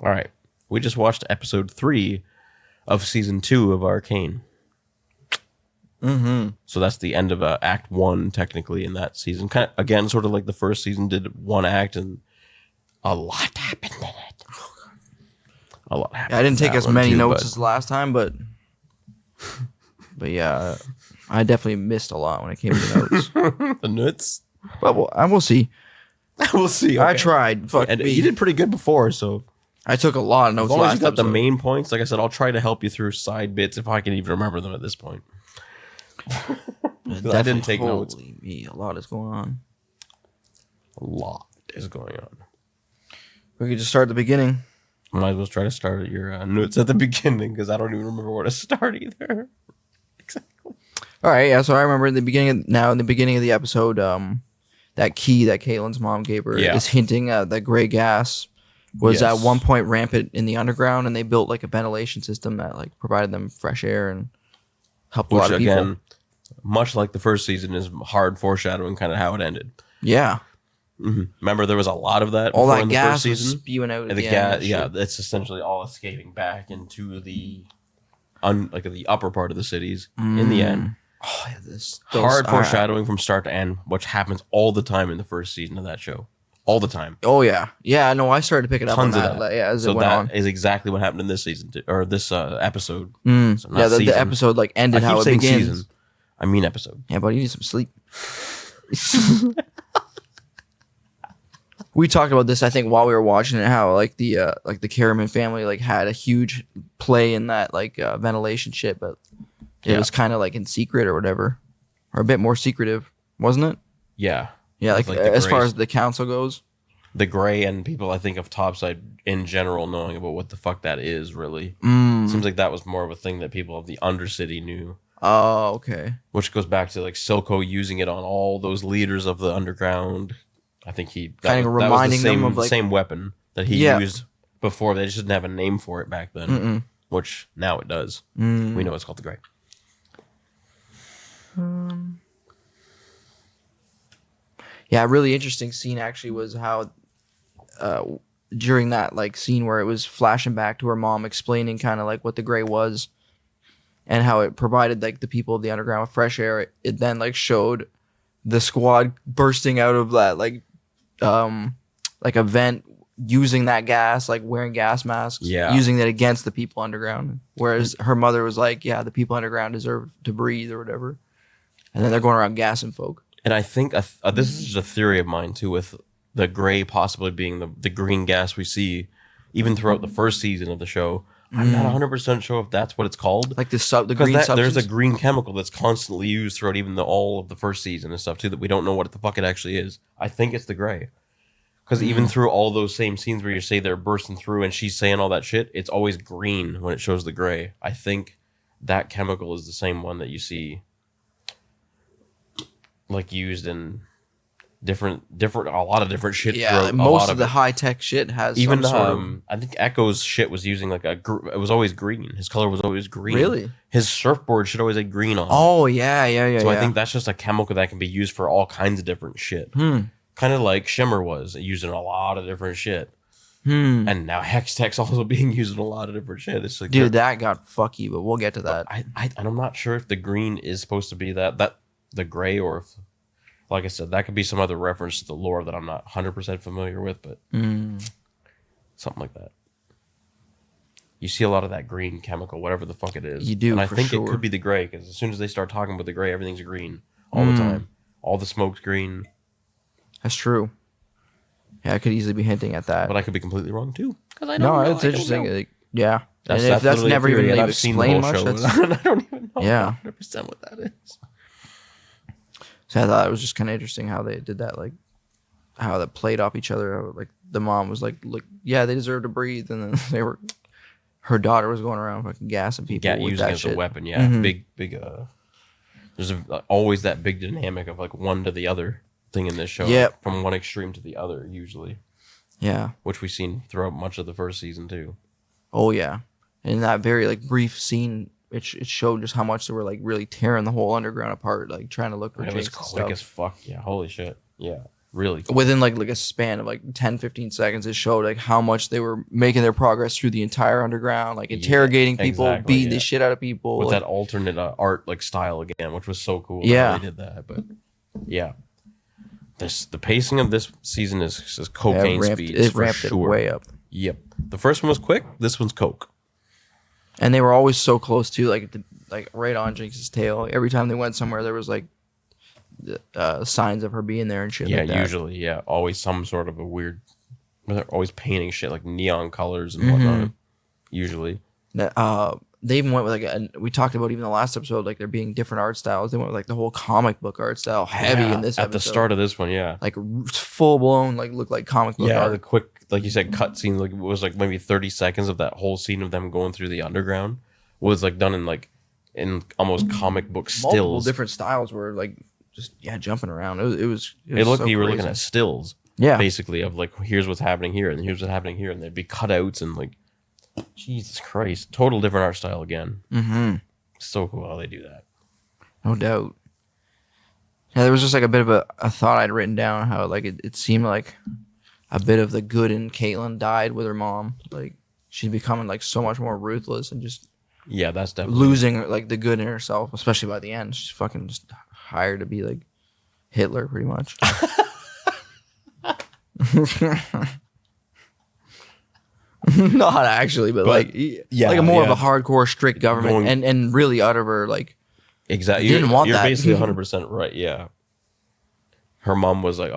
All right. We just watched episode 3 of season 2 of Arcane. Mm-hmm. So that's the end of Act 1, technically, in that season. Kind of, again, sort of like the first season did one act, and a lot happened in it. A lot happened. Yeah, I didn't take as many notes as but... the last time, but yeah, I definitely missed a lot when it came to notes. The nuts? But we'll see. We'll see. Okay. I tried. Fuck and me. You did pretty good before, so... I took a lot of notes as long as you got episode. the main points, like I said, I'll try to help you through side bits if I can even remember them at this point. I didn't take notes. Me, a lot is going on. A lot is going on. We could just start at the beginning. Might as well try to start at your notes at the beginning, because I don't even remember where to start either. Exactly. All right, yeah. So I remember in the beginning of the episode, that key that Caitlin's mom gave her is hinting at the gray gas was at one point rampant in the underground, and they built like a ventilation system that like provided them fresh air and helped a lot of people. Again, much like the first season, is hard foreshadowing kind of how it ended. Yeah. Mm-hmm. Remember, there was a lot of that. All that in the gas first season. Was spewing out. And the gas, it's essentially all escaping back into the the upper part of the cities. In the end, hard foreshadowing from start to end, which happens all the time in the first season of that show. All the time. Oh yeah, yeah. No, I started to pick it up on that. Of that. Yeah, as so it went on. That is exactly what happened in this season or this episode. So yeah, the episode like ended how it begins. Season. I mean episode. Yeah, but you need some sleep. We talked about this, I think, while we were watching it. How like the Caraman family like had a huge play in that ventilation shit, but it was kind of like in secret or whatever, or a bit more secretive, wasn't it? Yeah. Yeah, like as far as the council goes. The Gray and people, I think, of Topside in general knowing about what the fuck that is, really. Seems like that was more of a thing that people of the Undercity knew. Oh, okay. Which goes back to like Silco using it on all those leaders of the underground. I think that was the same weapon that he used before. They just didn't have a name for it back then, which now it does. We know it's called the Gray. Yeah, a really interesting scene actually was how during that like scene where it was flashing back to her mom explaining kind of like what the Gray was and how it provided like the people of the underground with fresh air. It then like showed the squad bursting out of that like a vent using that gas, like wearing gas masks, using it against the people underground. Whereas her mother was like, yeah, the people underground deserve to breathe or whatever. And then they're going around gassing folk. And I think this is just a theory of mine too, with the Gray possibly being the green gas we see even throughout the first season of the show. I'm not 100% sure if that's what it's called. Like the green substance? There's a green chemical that's constantly used throughout even all of the first season and stuff too that we don't know what the fuck it actually is. I think it's the Gray. Because even through all those same scenes where you say they're bursting through and she's saying all that shit, it's always green when it shows the Gray. I think that chemical is the same one that you see like used in a lot of different shit. Yeah, most of the high tech shit has even some sort of... I think Echo's shit was using like it was always green. His color was always green. Really? His surfboard should always have green on. Oh yeah. So I think that's just a chemical that can be used for all kinds of different shit. Kind of like Shimmer was used in a lot of different shit. And now Hextech's also being used in a lot of different shit. It's like, dude, that got fucky, but we'll get to that. And I'm not sure if the green is supposed to be that the Gray, or if, like I said, that could be some other reference to the lore that I'm not 100% familiar with, but something like that. You see a lot of that green chemical, whatever the fuck it is. You do, and I for think sure. it could be the Gray, because as soon as they start talking about the Gray, everything's green all the time. All the smoke's green. That's true. Yeah, I could easily be hinting at that. But I could be completely wrong too. Because I don't know. No, it's interesting. Like, yeah. That's, and if that's never even really explained much, that's... I don't even know 100% what that is. So I thought it was just kind of interesting how they did that, like how that played off each other. How, like the mom was like, "Look, yeah, they deserve to breathe," and then her daughter was going around fucking gassing people with using that it as shit. a weapon. Yeah, big. There's always that big dynamic of like one to the other thing in this show. Yeah, from one extreme to the other usually. Yeah, which we've seen throughout much of the first season too. Oh yeah, in that very like brief scene. It showed just how much they were like really tearing the whole underground apart, like trying to look for Jake's stuff. It was quick as fuck. Yeah, holy shit. Yeah. Really cool. Within like a span of like 10, 15 seconds, it showed like how much they were making their progress through the entire underground, like interrogating people, exactly, beating the shit out of people. With like, that alternate art like style again, which was so cool. Yeah. How they did that. But yeah, the pacing of this season is cocaine speed. It ramped it way up. Yep. The first one was quick. This one's coke. And they were always so close to like right on Jinx's tail. Every time they went somewhere, there was like signs of her being there and shit. Yeah, like that. usually, yeah, always some sort of a weird. They're always painting shit like neon colors and whatnot. Usually, they even went with we talked about even the last episode, like there being different art styles. They went with like the whole comic book art style, heavy in this at episode. the start of this one, yeah, like full blown, like looked like comic book yeah, art. the quick, like you said, cut scene, like it was like maybe 30 seconds of that whole scene of them going through the underground was like done in almost comic book stills. Multiple different styles were like just jumping around. It looked like so you were crazy. looking at stills, basically of like here's what's happening here and here's what's happening here, and there'd be cutouts and like Jesus Christ, total different art style again. Mm-hmm. So cool how they do that. No doubt. Yeah, there was just like a bit of a thought I'd written down how like it seemed like a bit of the good in Caitlyn died with her mom. Like she's becoming like so much more ruthless and just That's definitely losing like the good in herself, especially by the end. She's fucking just hired to be like Hitler pretty much. Not actually, but like like a more of a hardcore strict government and really out of her like exactly. Didn't want you're that. basically 100% right. Yeah, her mom was like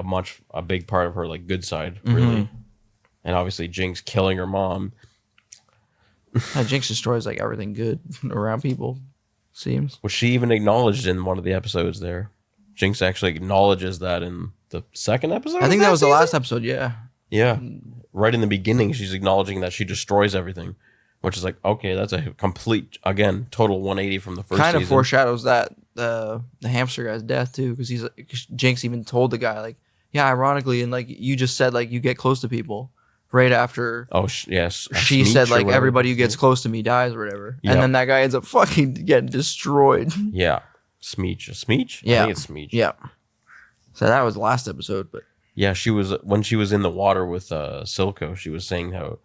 a big part of her like good side, really, and obviously Jinx killing her mom. Jinx destroys like everything good around people. Seems. Which she even acknowledged in one of the episodes there. Jinx actually acknowledges that in the second episode. I think that was the last episode. Yeah. Yeah. Right in the beginning, she's acknowledging that she destroys everything, which is like, okay, that's a complete, again, total 180 from the first season. Kind of foreshadows that the hamster guy's death too, because Jinx even told the guy like, yeah, ironically, and like you just said like you get close to people right after. Oh yes, she said like everybody who gets close to me dies or whatever, and then that guy ends up fucking getting destroyed. Yeah, Smeech. Yeah, I think it's Smeech. Yeah. So that was the last episode, but. Yeah, when she was in the water with Silco, she was saying how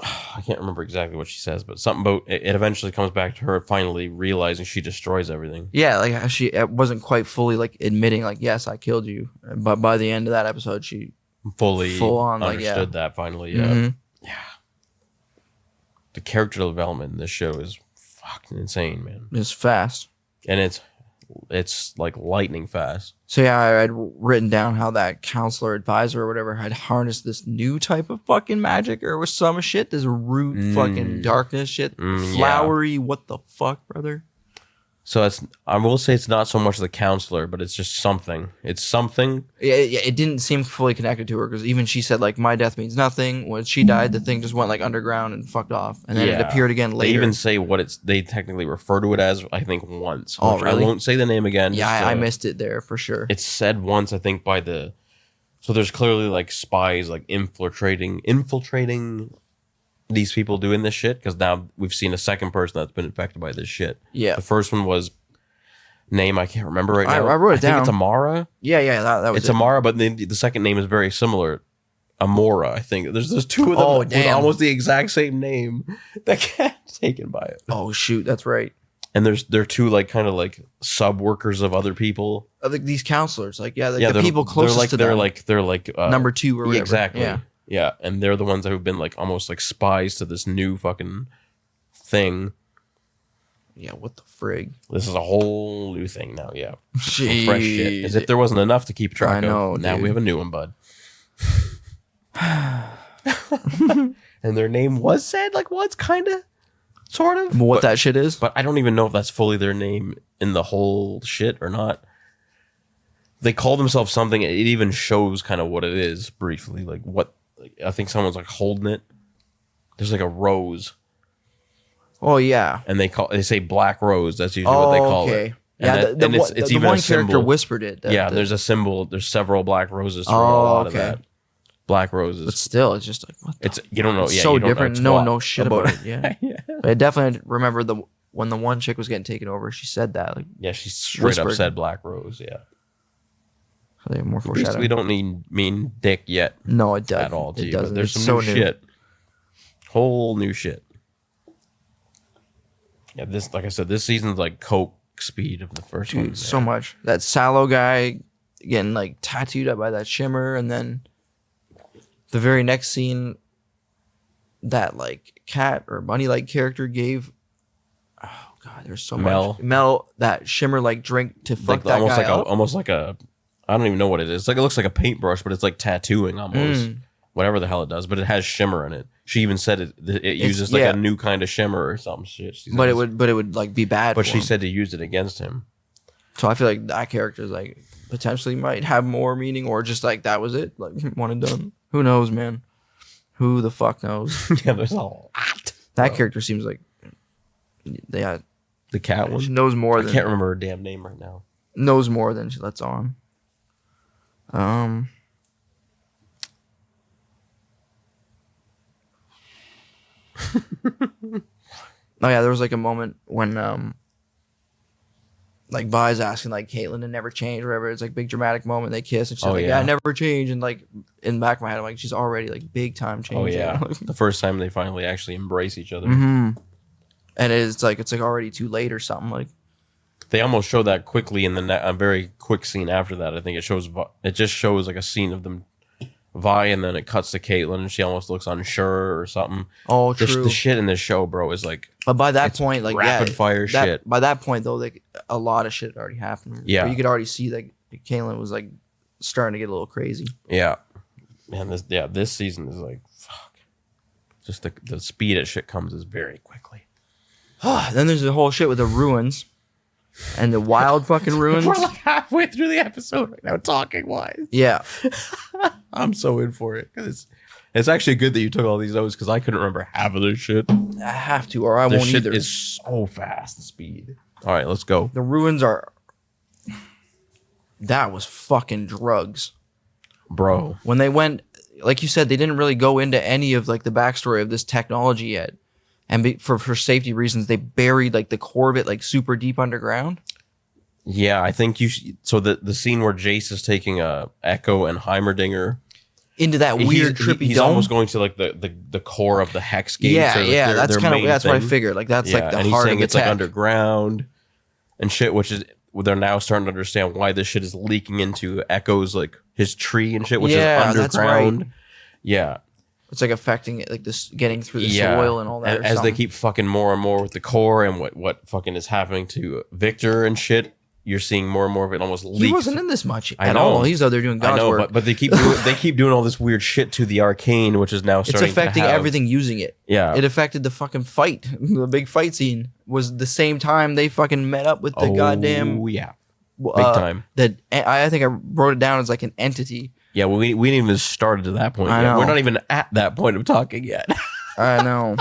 I can't remember exactly what she says, but something about it eventually comes back to her finally realizing she destroys everything. Yeah, like she wasn't quite fully like admitting like, yes, I killed you, but by the end of that episode, she full on understood that finally. Yeah, yeah. The character development in this show is fucking insane, man. It's fast, and it's like lightning fast. So yeah, I had written down how that counselor advisor or whatever had harnessed this new type of fucking magic or was some shit, this root fucking darkness shit, flowery. What the fuck, brother? So I will say it's not so much the counselor, but it's just something. It's something. Yeah, it didn't seem fully connected to her because even she said like my death means nothing. When she died, the thing just went like underground and fucked off, and then it appeared again later. They even say they technically refer to it as I think once. Oh, really? I won't say the name again. Yeah, I missed it there for sure. It's said once, I think, by the. So there's clearly like spies like infiltrating these people doing this shit, because now we've seen a second person that's been infected by this shit. Yeah. The first one was name I can't remember right now. I wrote it down. I think it's Amara. Yeah, that was it's Amara, but the second name is very similar. Amora, I think. There's two of them with almost the exact same name that got taken by it. Oh shoot, that's right. And they're two like kind of like sub workers of other people. Like these counselors, like the people closest to them. They're like number two or whatever. Exactly. Yeah, and they're the ones that have been like almost like spies to this new fucking thing. Yeah, what the frig? This is a whole new thing now. Yeah, Jeez. Fresh shit. As if there wasn't enough to keep track of. Now we have a new one, bud. And their name was said like once, kind of, sort of. What that shit is? But I don't even know if that's fully their name in the whole shit or not. They call themselves something. It even shows kind of what it is briefly. Like what. I think someone's like holding it. There's like a rose. Oh yeah. And they say Black Rose. That's usually what they call it. Yeah, it's even one character whispered it. There's a symbol. There's several black roses throughout a lot of that. Black roses. But still, it's just like what it's you don't know. It's yeah, so you don't different. know No shit about it. Yeah. Yeah. But I definitely remember when the one chick was getting taken over. She said that. Like she straight up said Black Rose. Yeah. They have more Basically, foreshadowing. don't need mean dick yet No, it doesn't at all to It you. But doesn't. there's It's some so new shit. Whole new shit. Yeah, this, like I said, this season's like Coke speed of the first one. Dude, so much. That sallow guy getting like tattooed up by that shimmer, and then the very next scene, that like cat or bunny like character gave. Oh god, there's so much. Mel that shimmer like drink to fuck like that almost guy like up. almost like a, I don't even know what it is. It's like, it looks like a paintbrush, but it's like tattooing almost. Whatever the hell it does, but it has shimmer in it. She even said it uses like a new kind of shimmer or some shit. But it would like be bad. But for she him. said to use it against him. So I feel like that character is like potentially might have more meaning, or just like that was it, like one and done. Who knows, man? Who the fuck knows? Yeah, there's a lot. That character seems like, yeah, The cat she one. knows more. I can't remember her damn name right now. Knows more than she lets on. Oh yeah, there was like a moment when like Vi's asking like Caitlyn to never change or whatever. It's like big dramatic moment. They kiss and she's like, yeah, I never change. And like in the back of my head, I'm like, she's already like big time changing. Oh yeah, the first time they finally actually embrace each other. And it's like already too late or something. Like they almost show that quickly in a very quick scene after that. I think it just shows like a scene of them, Vi, and then it cuts to Caitlyn and she almost looks unsure or something. Oh, true. The shit in this show, bro, is like. But by that point, like rapid fire shit. By that point, though, like a lot of shit had already happened. Yeah, you could already see that Caitlyn was like starting to get a little crazy. Yeah, man. This season is like fuck. Just the speed at shit comes is very quickly. Then there's the whole shit with the ruins. And the wild fucking ruins. We're like halfway through the episode right now, talking wise. Yeah, I'm so in for it because it's actually good that you took all these notes because I couldn't remember half of this shit. I have to, or I This won't shit either. is so fast, the speed. All right, let's go. The ruins are. That was fucking drugs, bro. When they went, like you said, they didn't really go into any of like the backstory of this technology yet. And for safety reasons, they buried like the core of it like super deep underground. Yeah, I think so the scene where Jace is taking Echo and Heimerdinger into that weird trippy he's dome. almost going to like the core of the hex gate. Yeah, that's kind of what I figured. Like that's like the and he's heart saying of the it's tech. like underground and shit, which is they're now starting to understand why this shit is leaking into Echo's like his tree and shit, which is underground. That's right. Yeah. It's like affecting it, like this getting through the soil and all that. As they keep fucking more and more with the core and what fucking is happening to Victor and shit, you're seeing more and more of it almost leak. He wasn't in this much at all. He's out there doing God's work. But they keep doing all this weird shit to the Arcane, which is now starting. It's affecting to have, everything using it. Yeah, it affected the fucking fight. The big fight scene was the same time they fucking met up with the goddamn. Oh yeah, big time. I think I wrote it down as like an entity. Yeah, well, we didn't even start to that point yet. We're not even at that point of talking yet. I know.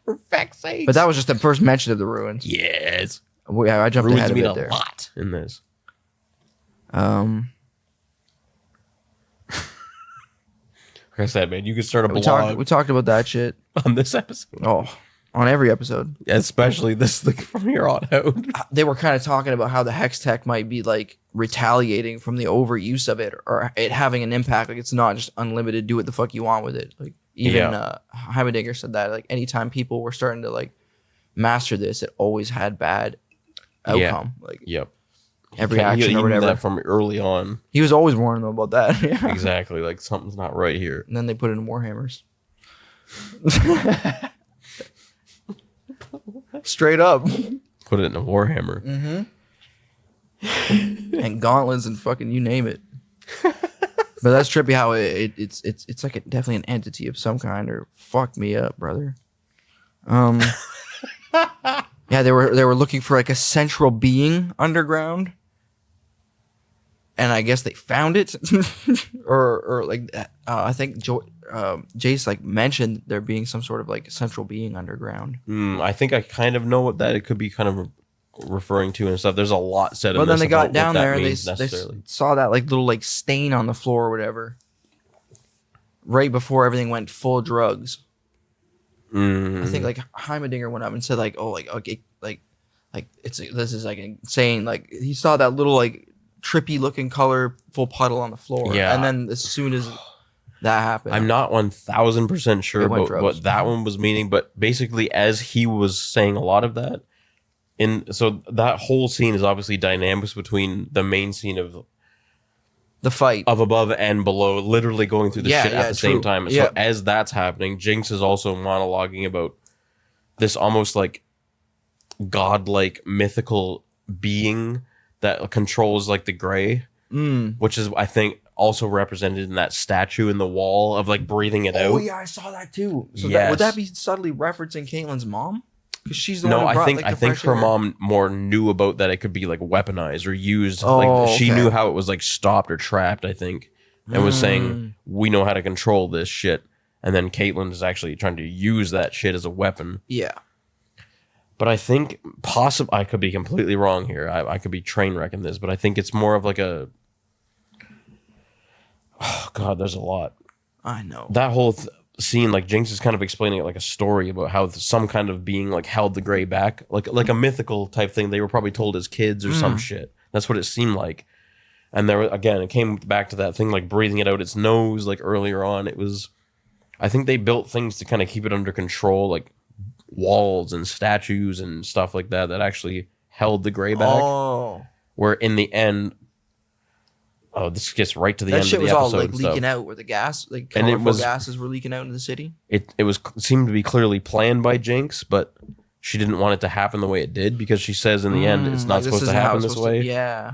For fuck's sake. But that was just the first mention of the ruins. Yes. I jumped ruins ahead of it there. a lot in this. Like I said, man, you could start a blog. We talked about that shit on this episode. Oh, on every episode. Especially this, like, from here on out. They were kind of talking about how the hex tech might be like retaliating from the overuse of it, or it having an impact. Like it's not just unlimited. Do what the fuck you want with it. Like even Heimerdinger said that. Like anytime people were starting to like master this, it always had bad outcome. Like every action or whatever. That from early on. He was always warning them about that. Yeah. Exactly. Like something's not right here. And then they put it in Warhammers. Straight up. Put it in a Warhammer. Mm-hmm. And gauntlets and fucking you name it. But that's trippy how it's like definitely an entity of some kind, or fuck me up, brother. Yeah, they were looking for like a central being underground. And I guess they found it, or like I think Jace like mentioned there being some sort of like central being underground. I think I kind of know what that it could be kind of referring to and stuff. There's a lot said. But then they got down there and they necessarily saw that like little like stain on the floor or whatever, right before everything went full drugs. I think like Heimerdinger went up and said like, oh, like okay, like this is like insane. Like he saw that little like trippy looking colorful puddle on the floor. Yeah. And then as soon as that happened, I'm not 1000% sure It went about drugs. what that one was meaning, but basically, as he was saying a lot of that, so that whole scene is obviously dynamics between the main scene of the fight. above and below, literally going through the shit at the same true. time. Yeah. So as that's happening, Jinx is also monologuing about this almost like godlike mythical being that controls like the gray, which is I think also represented in that statue in the wall of like breathing it out. Oh yeah, I saw that too. So Yes. would that be subtly referencing Caitlin's mom? Because she's the one No, who I brought, think like, I the think fresh her air. mom more knew about that it could be like weaponized or used. Oh, Like she okay. knew how it was like stopped or trapped, I think, and was saying we know how to control this shit. And then Caitlyn is actually trying to use that shit as a weapon. Yeah. But I think I could be completely wrong here. I could be train wrecking this, but I think it's more of like a. Oh God, there's a lot. I know. That whole scene, like Jinx is kind of explaining it like a story about how some kind of being like held the gray back, like a mythical type thing. They were probably told as kids or some shit. That's what it seemed like. And there again, it came back to that thing like breathing it out its nose. Like earlier on, it was. I think they built things to kind of keep it under control, like walls and statues and stuff like that actually held the gray back. Oh. Where in the end. Oh, this gets right to the That end shit of the was episode. all like and leaking stuff. out where the gas, like And it colorful was- gases were leaking out in the city. It seemed to be clearly planned by Jinx, but she didn't want it to happen the way it did because she says in the end it's not Like, supposed to isn't how happen it's this supposed to- way. Yeah.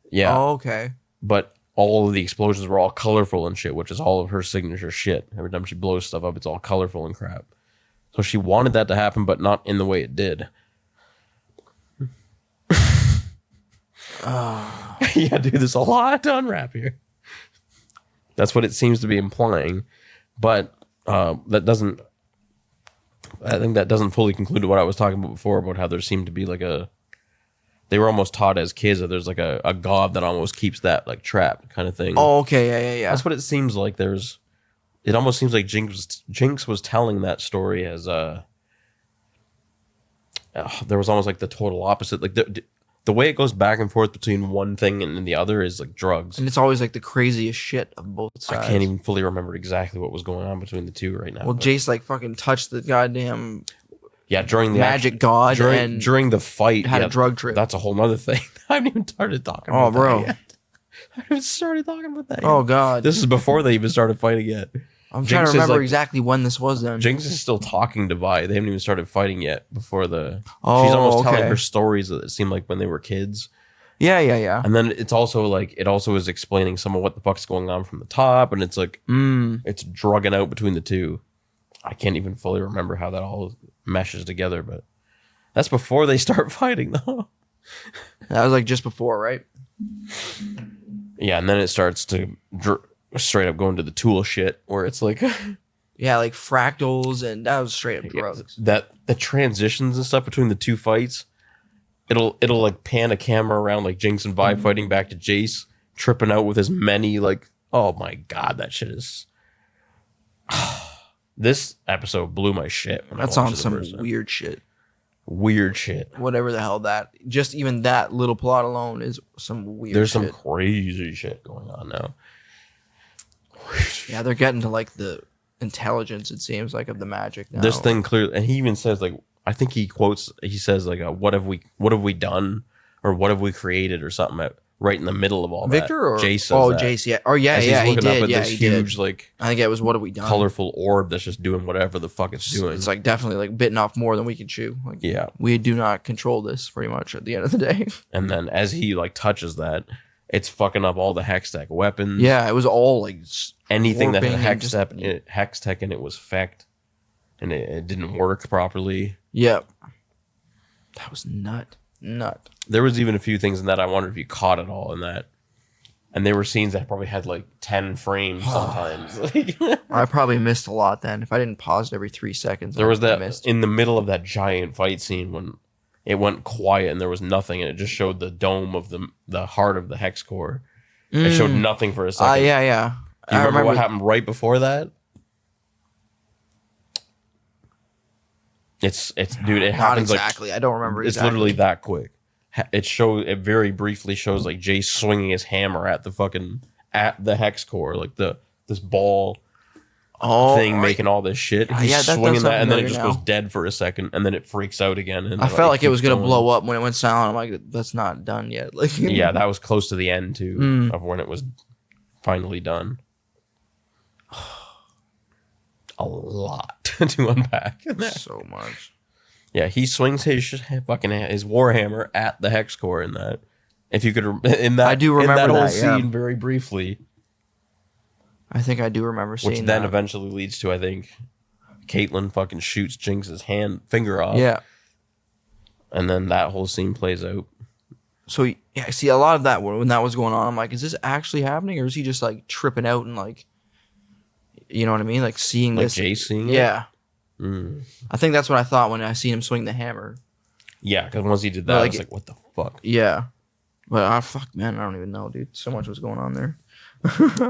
Yeah, Oh, okay. but all of the explosions were all colorful and shit, which is all of her signature shit. Every time she blows stuff up, it's all colorful and crap. So she wanted that to happen, but not in the way it did. Yeah, dude, there's a lot to unwrap here. That's what it seems to be implying, but that doesn't. I think that doesn't fully conclude what I was talking about before about how there seemed to be like a. They were almost taught as kids that there's like a god that almost keeps that like trapped kind of thing. Oh, okay. Yeah. That's what it seems like. It almost seems like Jinx was telling that story as there was almost like the total opposite. Like the way it goes back and forth between one thing and the other is like drugs. And it's always like the craziest shit of both sides. I can't even fully remember exactly what was going on between the two right now. Well, but- Jace like fucking touched the goddamn yeah, during the magic god during the fight, had yeah, a drug trip. That's a whole nother thing. I haven't even started talking. Oh, about bro. that yet. I haven't started talking about that. Oh yet. god. This is before they even started fighting yet. I'm Jinx trying to is, remember like- exactly when this was then. Jinx is still talking to Vi. They haven't even started fighting yet. Before the Oh, she's almost telling okay. her stories that it seemed like when they were kids. Yeah. And then it's also like it also is explaining some of what the fuck's going on from the top, and it's like it's drugging out between the two. I can't even fully remember how that all meshes together, but that's before they start fighting, though. That was like just before, right? Yeah, and then it starts to straight up go into the tool shit, where it's like Yeah, like fractals, and that was straight up drugs. that the transitions and stuff between the two fights. It'll like pan a camera around like Jinx and Vi fighting back to Jace, tripping out with his many like. Oh my god, that shit is. This episode blew my shit. When I That's watched on it the some first time. weird shit. Weird shit. Whatever the hell that. Just even that little plot alone is some weird There's shit. some crazy shit going on now. Yeah, they're getting to like the intelligence, it seems like, of the magic now. This thing clearly, and he even says like, I think he says like, what have we done, or what have we created, or something right in the middle of all Victor that. or Jace says oh that. Jace, yeah. Oh yeah, As he's yeah, he looking up did. at Yeah, this he huge did. like I think it was what have we done? colorful orb that's just doing whatever the fuck it's doing. It's like definitely like bitten off more than we can chew. Like Yeah. we do not control this pretty much at the end of the day. And then as he like touches that, it's fucking up all the Hextech weapons. Yeah, it was all like Anything that warping had and Hextech in it was fecked, and it didn't work properly. Yep. That was nut. There was even a few things in that I wondered if you caught it all in that. And there were scenes that probably had like 10 frames sometimes. I probably missed a lot then. If I didn't pause it every 3 seconds. There was I that missed. in the middle of that giant fight scene when it went quiet and there was nothing, and it just showed the dome of the heart of the hex core. It showed nothing for a second. Yeah. Do you remember what happened right before that? It's dude. It Not happens exactly. I don't remember It's exactly. literally that quick. it very briefly shows like Jace swinging his hammer at the hex core, like this ball thing making all this shit. He's swinging that, and then it just goes dead for a second, and then it freaks out again. And I felt like it was gonna blow up when it went silent. I'm like, that's not done yet. Like, yeah, that was close to the end too of when it was finally done. A lot to unpack. So much. Yeah, he swings his warhammer at the hex core in that. If you could, I do remember that whole scene very briefly. I think I do remember seeing that. Which then eventually leads to, I think, Caitlyn fucking shoots Jinx's finger off. Yeah. And then that whole scene plays out. So, yeah, see, a lot of that, when that was going on, I'm like, is this actually happening? Or is he just, like, tripping out and, like, you know what I mean? Like, seeing like this. Jace seeing yeah. it? Mm. I think that's what I thought when I seen him swing the hammer. Yeah, because once he did that, I was like, what the fuck? Yeah. But, fuck, man, I don't even know, dude. So much was going on there.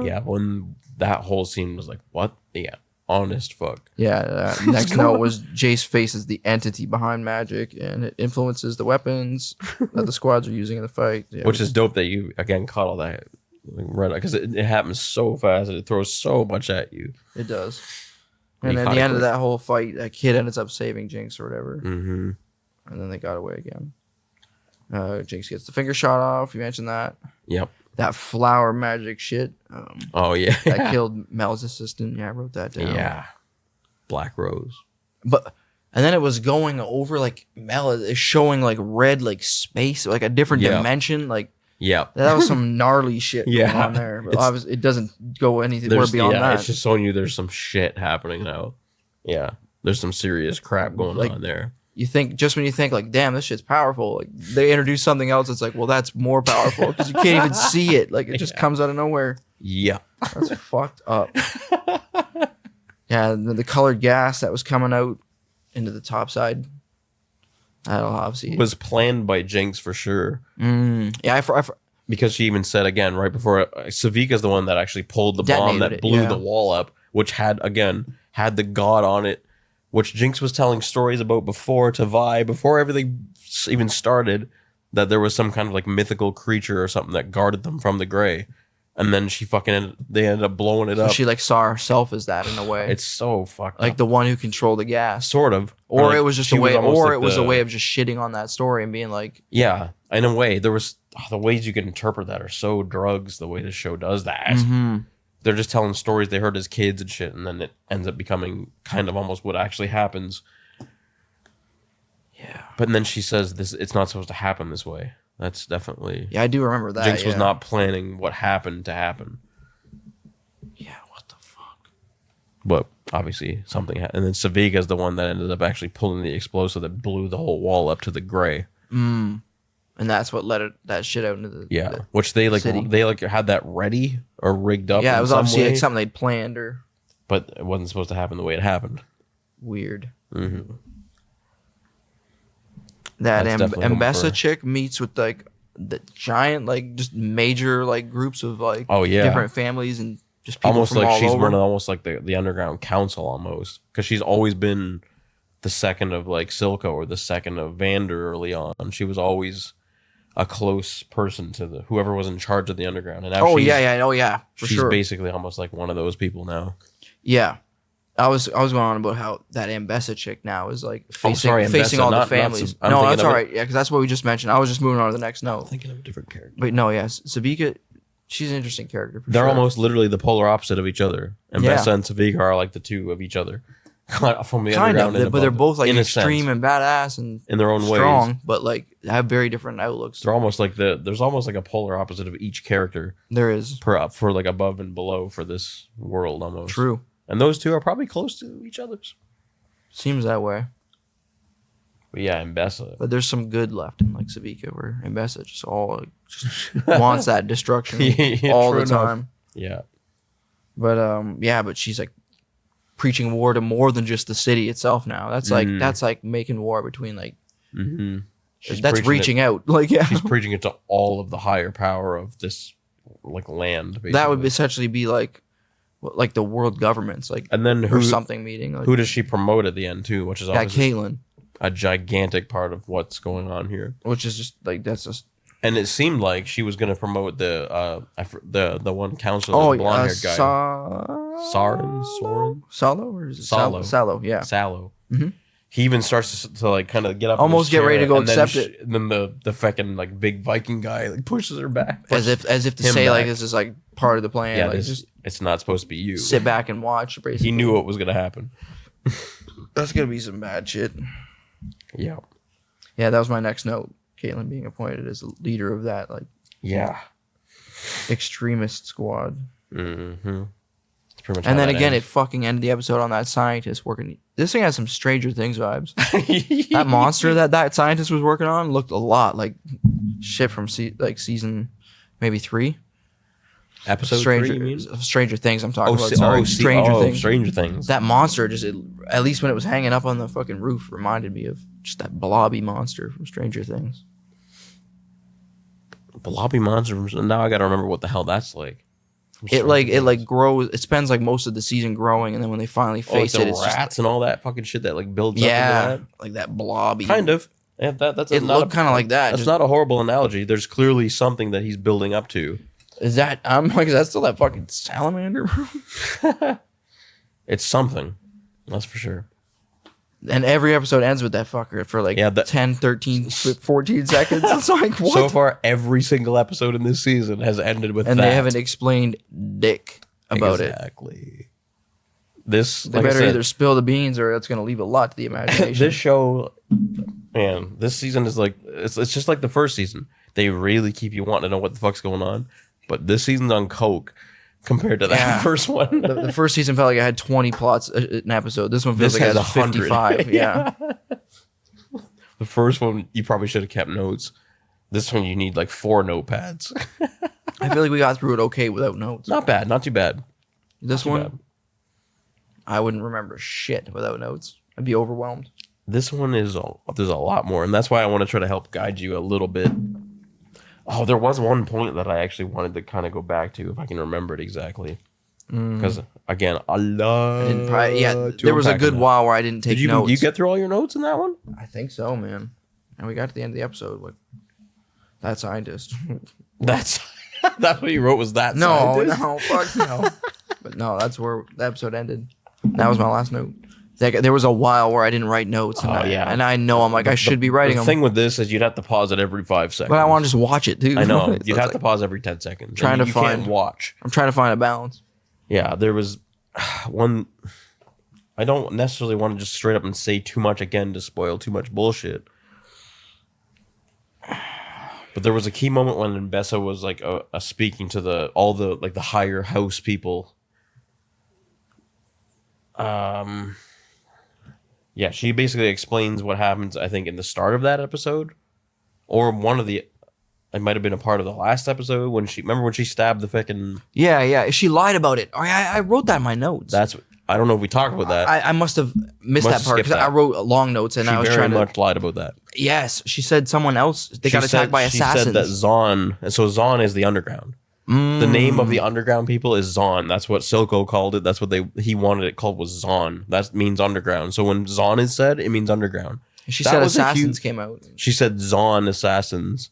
Yeah, when that whole scene was like, what? Yeah, honest fuck. Yeah, next note was Jace faces the entity behind magic, and it influences the weapons that the squads are using in the fight. Yeah, which is dope that you, again, caught all that. Right, because it happens so fast and it throws so much at you. It does. And at the end of that whole fight, that kid ends up saving Jinx or whatever. Mm-hmm. And then they got away again. Jinx gets the finger shot off. You mentioned that. Yep. That flower magic shit. Oh, yeah. That killed Mel's assistant. Yeah, I wrote that down. Yeah. Black Rose. And then it was going over, like, Mel is showing, like, red, like, space, like a different dimension. Like, yeah. That was some gnarly shit going on there. But obviously, it doesn't go anywhere beyond that. It's just showing you there's some shit happening now. Yeah. There's some serious crap going on there. You think, just when you think, like, damn, this shit's powerful, like, they introduce something else, it's like, well, that's more powerful because you can't even see it. Like, it just comes out of nowhere. Yeah. That's fucked up. Yeah, the colored gas that was coming out into the top side. That'll obviously was planned by Jinx for sure. Yeah, because she even said again right before Savika's the one that actually pulled the bomb that blew the wall up, which had the god on it, which Jinx was telling stories about before to Vi, before everything even started, that there was some kind of like mythical creature or something that guarded them from the Grey. And then they ended up blowing it up. She like saw herself as that in a way. It's so fucked like up. the one who controlled the gas. Sort of. Or it was just a way, or it was a way of just shitting on that story and being like... Yeah, in a way. There was... the ways you can interpret that are so drugs, the way the show does that. Mm-hmm. They're just telling stories they heard as kids and shit, and then it ends up becoming kind of almost what actually happens. Yeah. But then she says it's not supposed to happen this way. That's definitely... Yeah, I do remember that. Jinx was not planning what happened to happen. Yeah, what the fuck? But obviously something happened. And then Savika's the one that ended up actually pulling the explosive that blew the whole wall up to the Grey. And that's what let that shit out into the which they city. had that ready or rigged up. Yeah, it was obviously like something they'd planned or... But it wasn't supposed to happen the way it happened. Weird. Mm-hmm. That Mbessa chick meets with like the giant, like just major like groups of like different families and just people almost from like all she's over. one of almost like the underground council almost, because she's always been the second of like Silco or the second of Vander early on. She was always a close person to whoever was in charge of the underground. And now she's basically almost like one of those people now. Yeah. I was going on about how that Mbessa chick now is like facing all the families. No, that's all right. Yeah, because that's what we just mentioned. I was just moving on to the next note. I'm thinking of a different character. But no, yes, Savika, she's an interesting character. They're almost literally the polar opposite of each other. Mbessa and Savika are like the two of each other. From the underground, but they're both like extreme and badass and in their own strong, ways, but like have very different outlooks. They're almost like there's almost like a polar opposite of each character. There is for like above and below for this world almost. True. And those two are probably close to each other's. Seems that way. But yeah, Mbessa. But there's some good left in like Savika, where Mbessa just wants that destruction all the time. Yeah. But she's like preaching war to more than just the city itself now. That's like making war between like that's reaching out. Like she's preaching it to all of the higher power of this like land. Basically. That would essentially be like the world governments, like and then or something meeting. Like, who does she promote at the end too? Which is obviously Caitlyn. a gigantic part of what's going on here. Which is just like that's just. And it seemed like she was going to promote the one counselor, the blonde haired guy, Soren, Salo, or is it Salo. Salo, yeah. Salo. Mhm. He even starts to like kind of get up, Almost in his get ready chair, to go and then accept it. And then the fucking like big Viking guy like pushes her back, As if to him say like back. this is like part of the plan. Yeah, like just it's not supposed to be you. sit back and watch. Basically, He knew what was going to happen. that's gonna be some bad shit. Yeah. Yeah, that was my next note. Caitlyn being appointed as the leader of that like Yeah. extremist squad. Mm-hmm. That's pretty much. And how then that again, ends. it fucking ended the episode on that scientist working. This thing has some Stranger Things vibes. That monster that scientist was working on looked a lot like shit from season maybe 3. Episode Stranger 3, you mean? Stranger Things. I'm talking about. Sorry, Stranger Things. That monster just at least when it was hanging up on the fucking roof reminded me of just that blobby monster from Stranger Things. Blobby monster. Now I got to remember what the hell that's like. It grows. It spends like most of the season growing, and then when they finally face like it, the it's rats just and all that fucking shit that like builds yeah, up into like that blobby. that. Kind of. Yeah, that's It looked kind of like that. That's Just, not a horrible analogy. There's clearly something that he's building up to. is that? I'm like, is that still that fucking salamander? It's something. That's for sure. And every episode ends with that fucker for like 10, 13, 14 seconds. It's like, what? So far, every single episode in this season has ended with and that. they haven't explained dick about it. Exactly. This, They like I better said, either spill the beans or it's going to leave a lot to the imagination. this show, man, this season is like, it's just like the first season. They really keep you wanting to know what the fuck's going on. But this season's on coke compared to that Yeah. first one. The first season felt like it had 20 plots an episode. This one feels This like it has has 100. 55. Yeah. The first one, you probably should have kept notes. This one, you need like 4 notepads. I feel like we got through it okay without notes. Not bad. Not too bad. This Too one, bad. I wouldn't remember shit without notes. I'd be overwhelmed. This one there's a lot more, and that's why I want to try to help guide you a little bit. Oh, there was one point that I actually wanted to kind of go back to if I can remember it exactly. Because again, I love. There was a good while where I didn't take notes. Did you get through all your notes in that one? I think so, man. And we got to the end of the episode with that scientist. That's what you wrote was that. No, scientist? no, fuck no. But no, that's where the episode ended. That was my last note. There was a while where I didn't write notes. And and I know I'm like, I should be writing The them. thing with this is you'd have to pause it every 5 seconds. But I want to just watch it, too. I know. So You'd have it's to pause every 10 seconds. Trying and to you can't find- watch. I'm trying to find a balance. Yeah, there was one. I don't necessarily want to just straight up and say too much again to spoil too much bullshit. But there was a key moment when Bessa was like speaking to all the like the higher house people. Yeah, she basically explains what happens, I think, in the start of that episode. Or it might have been a part of the last episode when she stabbed the fucking. Yeah. She lied about it. I wrote that in my notes. I don't know if we talked about that. I must have missed Must that part skip because I that. wrote long notes and She I was very trying to. much lied about that. Yes, she said someone else. They got attacked by assassins. She said that Zon, and so Zon is the underground. The name of the underground people is Zon. That's what Silco called it. That's what he wanted it called was Zon. That means underground. So when Zon is said, it means underground. She That said was a assassins huge- came out. She said Zon assassins.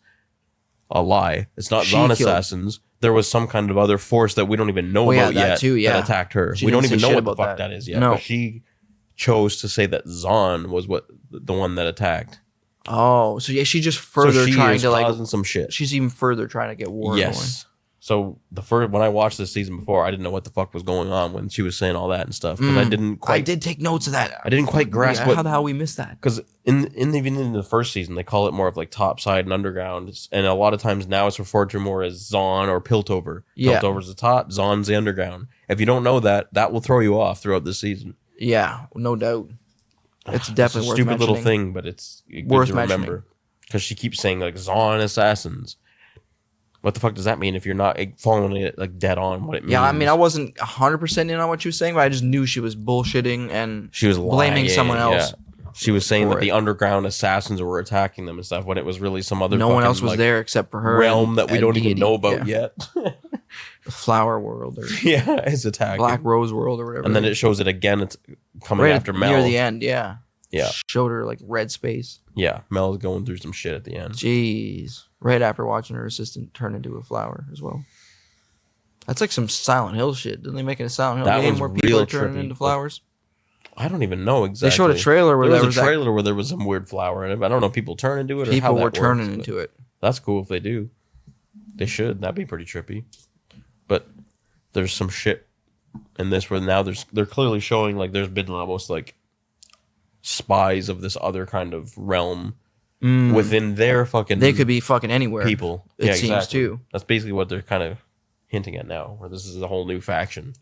A lie. It's not She Zon killed- assassins. There was some kind of other force that we don't even know yeah, about that yet too, yeah. that attacked her. She We don't didn't even say know shit what the about fuck that. that is yet. No. But she chose to say that Zon was the one that attacked. Oh, so yeah, she just So further she trying is to like. causing some shit. She's even further trying to get war Yes. So when I watched this season before, I didn't know what the fuck was going on when she was saying all that and stuff. But I didn't going. quite. I did take notes of that. I didn't quite grasp How what. the hell we missed that? Because even in the first season, they call it more of like top side and underground, and a lot of times now it's referred to more as Zon or Piltover. Yeah. Piltover's the top, Zon's the underground. If you don't know that, that will throw you off throughout the season. Yeah, no doubt. It's definitely It's a worth stupid little mentioning. thing, but it's good Worth to mentioning. remember because she keeps saying like Zon assassins. What the fuck does that mean if you're not following it like dead on what it means? Yeah, I mean, I wasn't 100% in on what she was saying, but I just knew she was bullshitting and she was blaming lying, someone else. yeah. She was saying for that the it. underground assassins were attacking them and stuff when it was really some other No one fucking, else was like, there except for her. realm and that we a don't even deity. know about Yeah. yet. The flower world or Yeah, it's attacking. Black Rose world or whatever. And then it shows it again. It's coming right after Mel. near the end. Yeah, Yeah. showed her like red space. Yeah, Mel's going through some shit at the end. Jeez. Right after watching her assistant turn into a flower as well. That's like some Silent Hill shit. Didn't they make it a Silent Hill That game was where people real are turning trippy. into flowers? I don't even know exactly. They showed a trailer where there there was a trailer where there was some weird flower in it. I don't know if people turn into it or how people that were turning works, into it. That's cool if they do. They should. That'd be pretty trippy. But there's some shit in this where now they're clearly showing like there's been almost like spies of this other kind of realm within their fucking. They could be fucking anywhere. People. It seems too. That's basically what they're kind of hinting at now, where this is a whole new faction.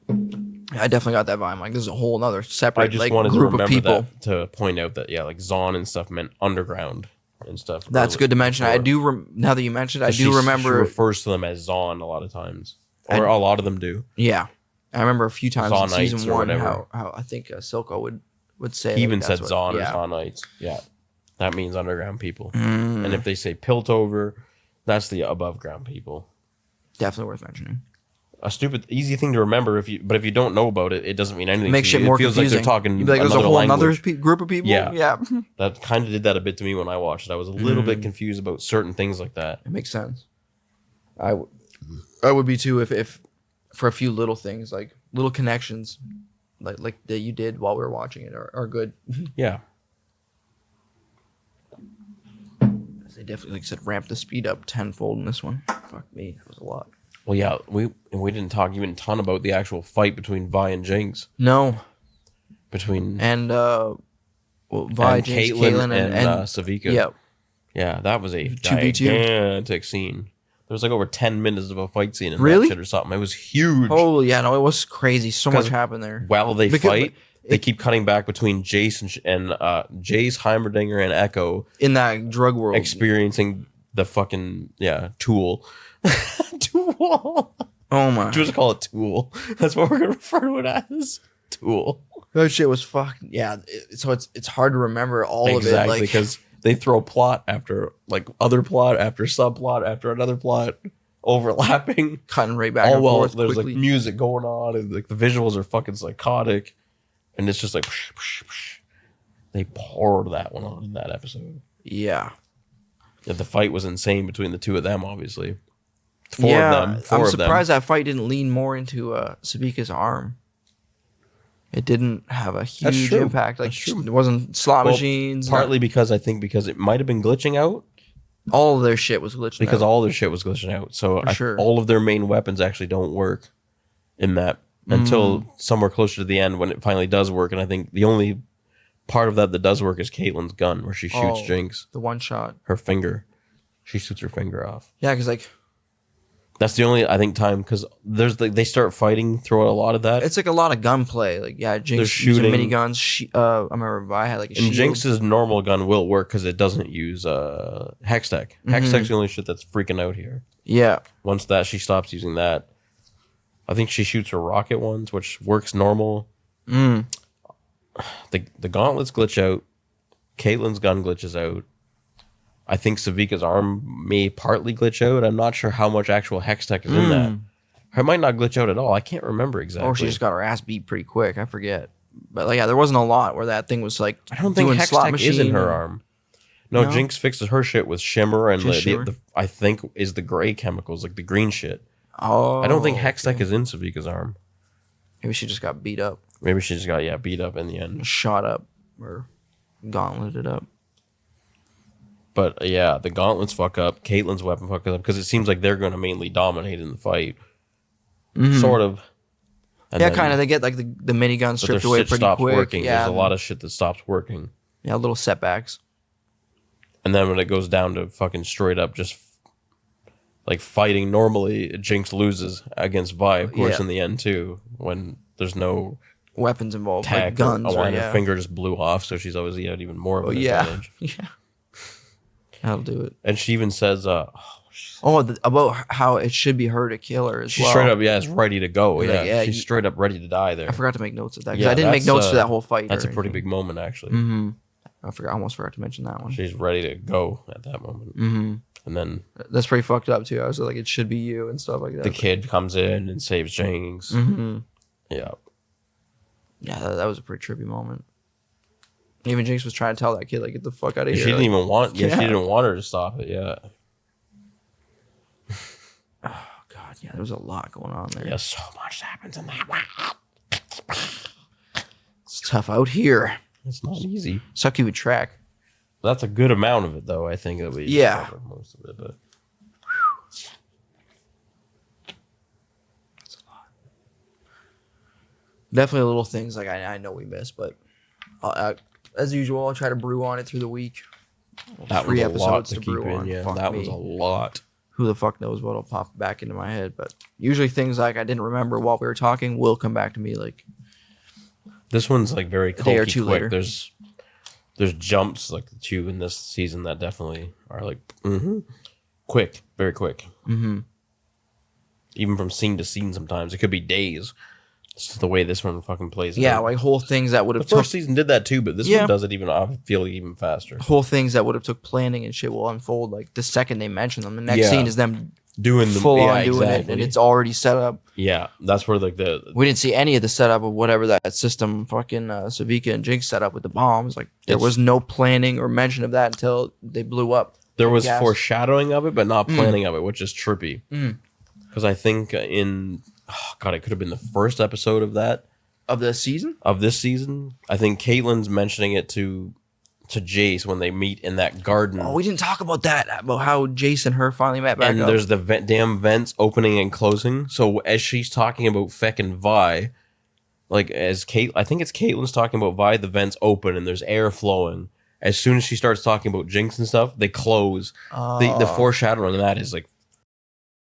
I definitely got that vibe. Like this is a whole other separate I just like wanted to group of remember people. that to point out that like Zon and stuff meant underground and stuff. That's good to mention. I do now that you mentioned, I do remember. She refers to them as Zon a lot of times, or a lot of them do. Yeah, I remember a few times in Zonites season or 1 whatever. how I think Silco would say. He even that's said what- Zon or yeah. Zonites. Yeah, that means underground people. And if they say Piltover, that's the above ground people. Definitely worth mentioning. A stupid, easy thing to remember if you don't know about it, it doesn't mean anything. Makes to shit you. more It feels confusing. like they're talking You'd be like, there's a another whole language. group of people. Yeah. Yeah, That kind of did that a bit to me when I watched it. I was a little bit confused about certain things like that. it makes sense. I would be too if for a few little things like little connections like that you did while we were watching it are good. Yeah. They definitely, like I said, ramped the speed up tenfold in this one. Fuck me, that was a lot. Well, yeah, we didn't talk even a ton about the actual fight between Vi and Jinx. No, Between and Vi, and Jinx, Caitlyn Caitlyn, and Savika. yeah, Yeah, that was a 2v2. gigantic scene. There was like over 10 minutes of a fight scene in Really? that shit or something. It was huge. oh yeah, no, it was crazy. So much 'Cause happened there. While they Because- fight, they keep cutting back between Jace and Jace, Heimerdinger, and Echo In that drug world, experiencing the fucking Tool. Tool. oh my, Just call it Tool. That's what we're gonna refer to it as. Tool. that shit was fucking yeah. So it's hard to remember all of it, Exactly, like because they throw plot after like other plot after subplot after another plot overlapping. cutting right back All and while forth there's quickly. like music going on and like the visuals are fucking psychotic, and it's just like psh, psh, psh. They poured that one on in that episode. Yeah. Yeah, the fight was insane between the two of them. Obviously, four I'm of them. surprised that fight didn't lean more into Sabika's arm. It didn't have a huge true. impact. Like That's true. it wasn't slot Well, machines. Partly because I think because it might have been glitching out. all of their shit was glitching. Because out. all their shit was glitching out. So sure. all of their main weapons actually don't work in that until somewhere closer to the end when it finally does work. And I think the only part of that does work is Caitlyn's gun where she shoots Jinx. the one shot. Her finger. She shoots her finger off. Yeah, because like That's the only, I think, time because they start fighting throughout a lot of that. it's like a lot of gunplay. Like yeah, Jinx shooting- using miniguns. I remember Vi had like a And shield. Jinx's normal gun will work because it doesn't use Hextech. Hextech's the only shit that's freaking out here. Yeah, Once that she stops using that, I think she shoots her rocket ones, which works normal. The gauntlets glitch out. Caitlyn's gun glitches out. I think Savika's arm may partly glitch out. I'm not sure how much actual Hextech is in that. It might not glitch out at all. I can't remember exactly. or she just got her ass beat pretty quick. I forget. But like yeah, there wasn't a lot where that thing was like. I don't think doing slot Hextech is in her machine. arm. No, No? Jinx fixes her shit with shimmer and Just shimmer? the I think is the gray chemicals, like the green shit. Oh, I don't think Hextech is in Savika's arm. Maybe she just got beat up, Maybe she just got beat up in the end. shot up, or gauntleted up. But the gauntlets fuck up. Caitlyn's weapon fucks up because it seems like they're going to mainly dominate in the fight. Sort of. And Yeah, then- kind of. They get like the minigun but their stripped away shit pretty stops quick. working. Yeah, There's a lot of shit that stops working. yeah, little setbacks. And then when it goes down to fucking straight up just like fighting normally, Jinx loses against Vi, of course, Yeah. in the end too. When there's no Weapons involved, tag, like guns. or Or, her yeah. finger just blew off, so she's obviously had even more of an yeah, advantage. yeah. That'll do it. And she even says, About how it should be her to kill her as she's well. straight up, is ready to go. Like, Yeah, she's straight up ready to die there. I forgot to make notes of that because Yeah, I didn't make that's, notes to that whole fight. That's or a pretty anything. big moment, actually. I almost forgot to mention that one. She's ready to go at that moment. And then That's pretty fucked up too. I was like, it should be you and stuff like that. the kid comes in and saves Jinx. Yeah. Yeah, that was a pretty trippy moment. Even Jinx was trying to tell that kid, like, get the fuck out of here. She didn't like, even want. Yeah, yeah. she didn't want her to stop it. Yeah. Oh God, yeah, there's a lot going on there. Yeah, so much happens in that one. It's tough out here. It's not easy. Suck keeping track. That's a good amount of it, though. I think that we covered most of it, but That's a lot. Definitely little things like I know we missed, but as usual, I'll try to brew on it through the week. that 3 was a lot episodes to to keep brew in. on. Yeah, Fuck that me. was a lot. Who the fuck knows what'll pop back into my head, but usually things like I didn't remember while we were talking will come back to me like This one's like very day or quick. two later. There's jumps like the two in this season that definitely are like quick, very quick. Mm-hmm. Even from scene to scene, sometimes it could be days. It's just the way this one fucking plays. Yeah, out. like whole things that would the have first season did that too, but this Yeah. one does it even. I feel even faster. whole things that would have took planning and shit will unfold like the second they mention them. The next Yeah. scene is them Doing the full on yeah, doing exactly. it, and it's already set up. Yeah, that's where like the We didn't see any of the setup of whatever that system fucking Savika and Jinx set up with the bombs. Like there It's- was no planning or mention of that until they blew up. there was gas. foreshadowing of it, but not planning of it, which is trippy. Mm. Because I think it could have been the first episode of Of this season. I think Caitlin's mentioning it to Jace when they meet in that garden. Oh, we didn't talk about that, about how Jace and her finally met back and up. there's the damn vents opening and closing. So as she's talking about Feck and Vi, like I think it's Caitlin's talking about Vi, the vents open and there's air flowing. As soon as she starts talking about Jinx and stuff, they close. The foreshadowing of that is like,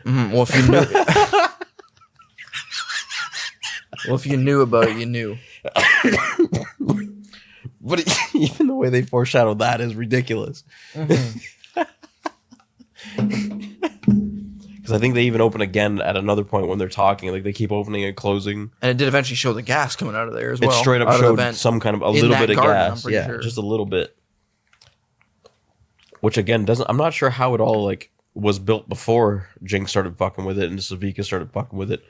Well, if you knew, well, if you knew about it, you knew. but even the way they foreshadowed that is ridiculous. Because I think they even open again at another point when they're talking. Like they keep opening and closing. And it did eventually show the gas coming out of there as well. It straight up out of the showed vent. some kind of a In little that bit of garden, I'm gas. pretty Yeah, sure. just a little bit. Which again doesn't. I'm not sure how it all like was built before Jinx started fucking with it and Savika started fucking with it.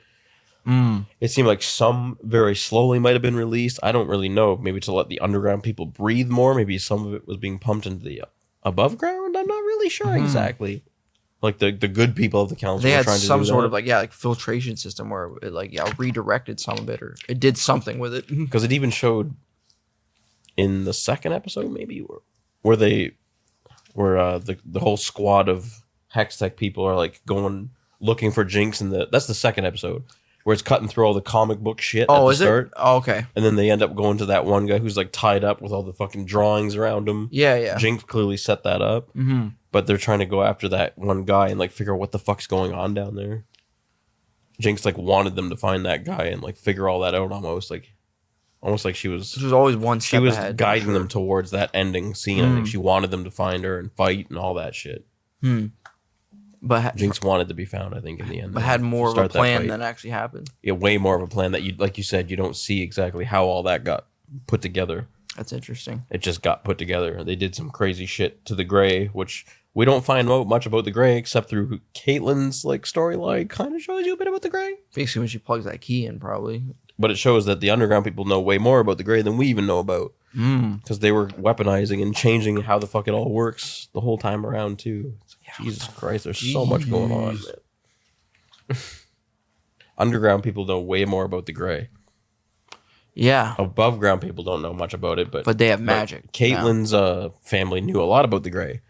It seemed like some very slowly might have been released. I don't really know. Maybe to let the underground people breathe more. Maybe some of it was being pumped into the above ground. I'm not really sure exactly. Like the good people of the council. They were had trying to some do sort that. of like filtration system where it redirected some of it, or it did something with it. Because it even showed in the second episode, maybe where the whole squad of Hextech people are like going looking for Jinx, and that's the second episode where it's cutting through all the comic book shit at the start. Oh, okay. And then they end up going to that one guy who's like tied up with all the fucking drawings around him. Yeah. Jinx clearly set that up, but they're trying to go after that one guy and like figure out what the fuck's going on down there. Jinx like wanted them to find that guy and like figure all that out almost like she was. Which was always one step She was ahead, guiding for them towards that ending scene. I think she wanted them to find her and fight and all that shit. But Jinx wanted to be found, I think, in the end. had more of a Start that plan fight. than actually happened. Yeah, way more of a plan that you, like you said, you don't see exactly how all that got put together. That's interesting. It just got put together. They did some crazy shit to the Grey, which we don't find out much about the Grey except through Caitlin's like storyline. Kind of shows you a bit about the Grey, Basically, when she plugs that key in, probably. but it shows that the underground people know way more about the Grey than we even know about, because they were weaponizing and changing how the fuck it all works the whole time around too. Jesus Christ, there's so much going on, man. Underground people know way more about the Grey. Yeah, Above ground people don't know much about it, but but they have magic. Caitlin's family knew a lot about the Grey,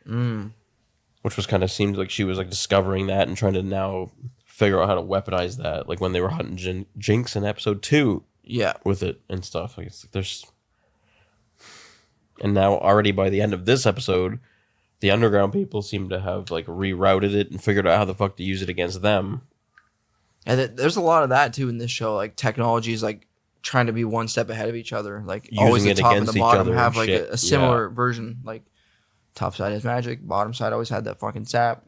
which was kind of seemed like she was like discovering that and trying to now figure out how to weaponize that. Like when they were hunting Jinx in episode 2, Yeah. with it and stuff. Like it's like there's, and now already by the end of this episode, the underground people seem to have like rerouted it and figured out how the fuck to use it against them. And there's a lot of that too in this show. Like technology is like trying to be one step ahead of each other. Like Using always the it top and against the each bottom other have and like shit. a similar version. Like top side has magic, bottom side always had that fucking sap.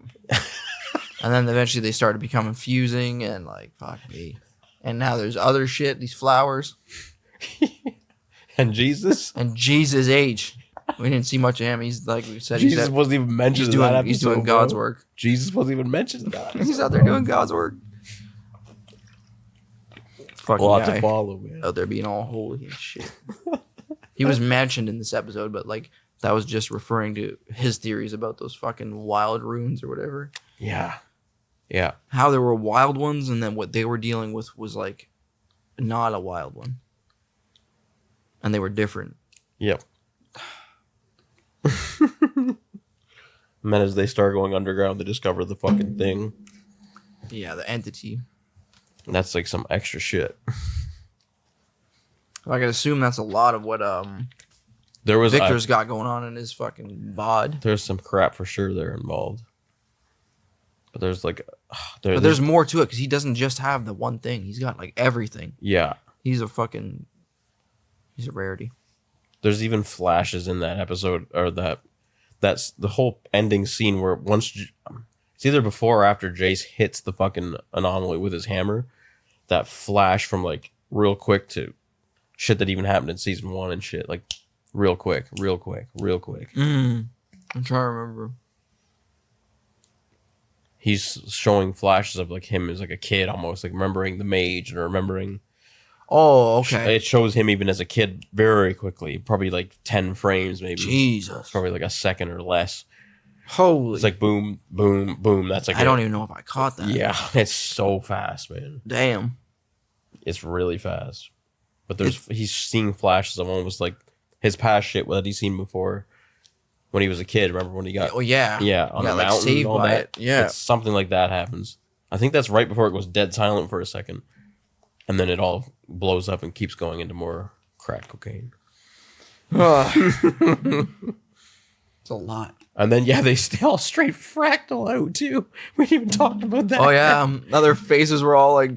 And then eventually they started becoming fusing and like fuck me. And now there's other shit, these flowers. And Jesus? And Jesus age. We didn't see much of him. He's like we said, Jesus wasn't even mentioned in that episode. he's doing God's bro. work. Jesus wasn't even mentioned in that episode. He's out there doing God's work. A Fucking lot guy to follow, man. out there being all holy and shit. He was mentioned in this episode, but like that was just referring to his theories about those fucking wild runes or whatever. Yeah. Yeah. How there were wild ones, and then what they were dealing with was like not a wild one, and they were different. Yep. And then as they start going underground, they discover the fucking thing. Yeah, the entity. And that's like some extra shit. I can assume that's a lot of what There was Victor's got going on in his fucking bod. There's some crap for sure there involved. But there's like, But there's more to it because he doesn't just have the one thing. He's got like everything. Yeah. He's a rarity. There's even flashes in that episode, or that's the whole ending scene where it's either before or after Jace hits the fucking anomaly with his hammer. That flash from like real quick to shit that even happened in season 1 and shit, like real quick. I'm trying to remember. He's showing flashes of like him as like a kid, almost like remembering the mage and remembering. Oh, okay. It shows him even as a kid very quickly, probably like 10 frames maybe. Jesus. Probably like a second or less. Holy. It's like boom, boom, boom. That's like I don't even know if I caught that. Yeah, it's so fast, man. Damn. It's really fast. But he's seeing flashes of almost like his past shit that he's seen before when he was a kid. Remember when he got... Oh, yeah. Yeah, on the like mountain saved and all by that. it. Yeah. It's something like that happens. I think that's right before it goes dead silent for a second. And then it all blows up and keeps going into more crack cocaine. It's a lot. And then, yeah, they all straight fractal out, too. We didn't even talk about that. Oh, yeah. Other faces were all like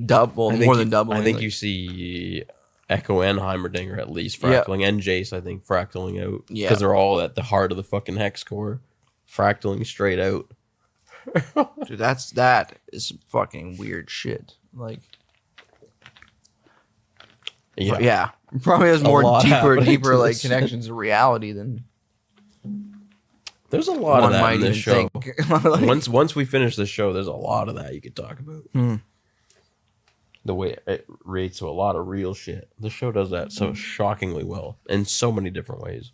double, more than double. I think you see Echo and Heimerdinger at least fractaling, and Jace, I think, fractaling out. Yeah. Because they're all at the heart of the fucking hex core. Fractaling straight out. Dude, that is fucking weird shit. Like... Yeah. Probably has more deeper like connections to reality than there's a lot of that in this show. Like, once we finish this show, there's a lot of that you could talk about. The way it relates to a lot of real shit. The show does that so shockingly well in so many different ways.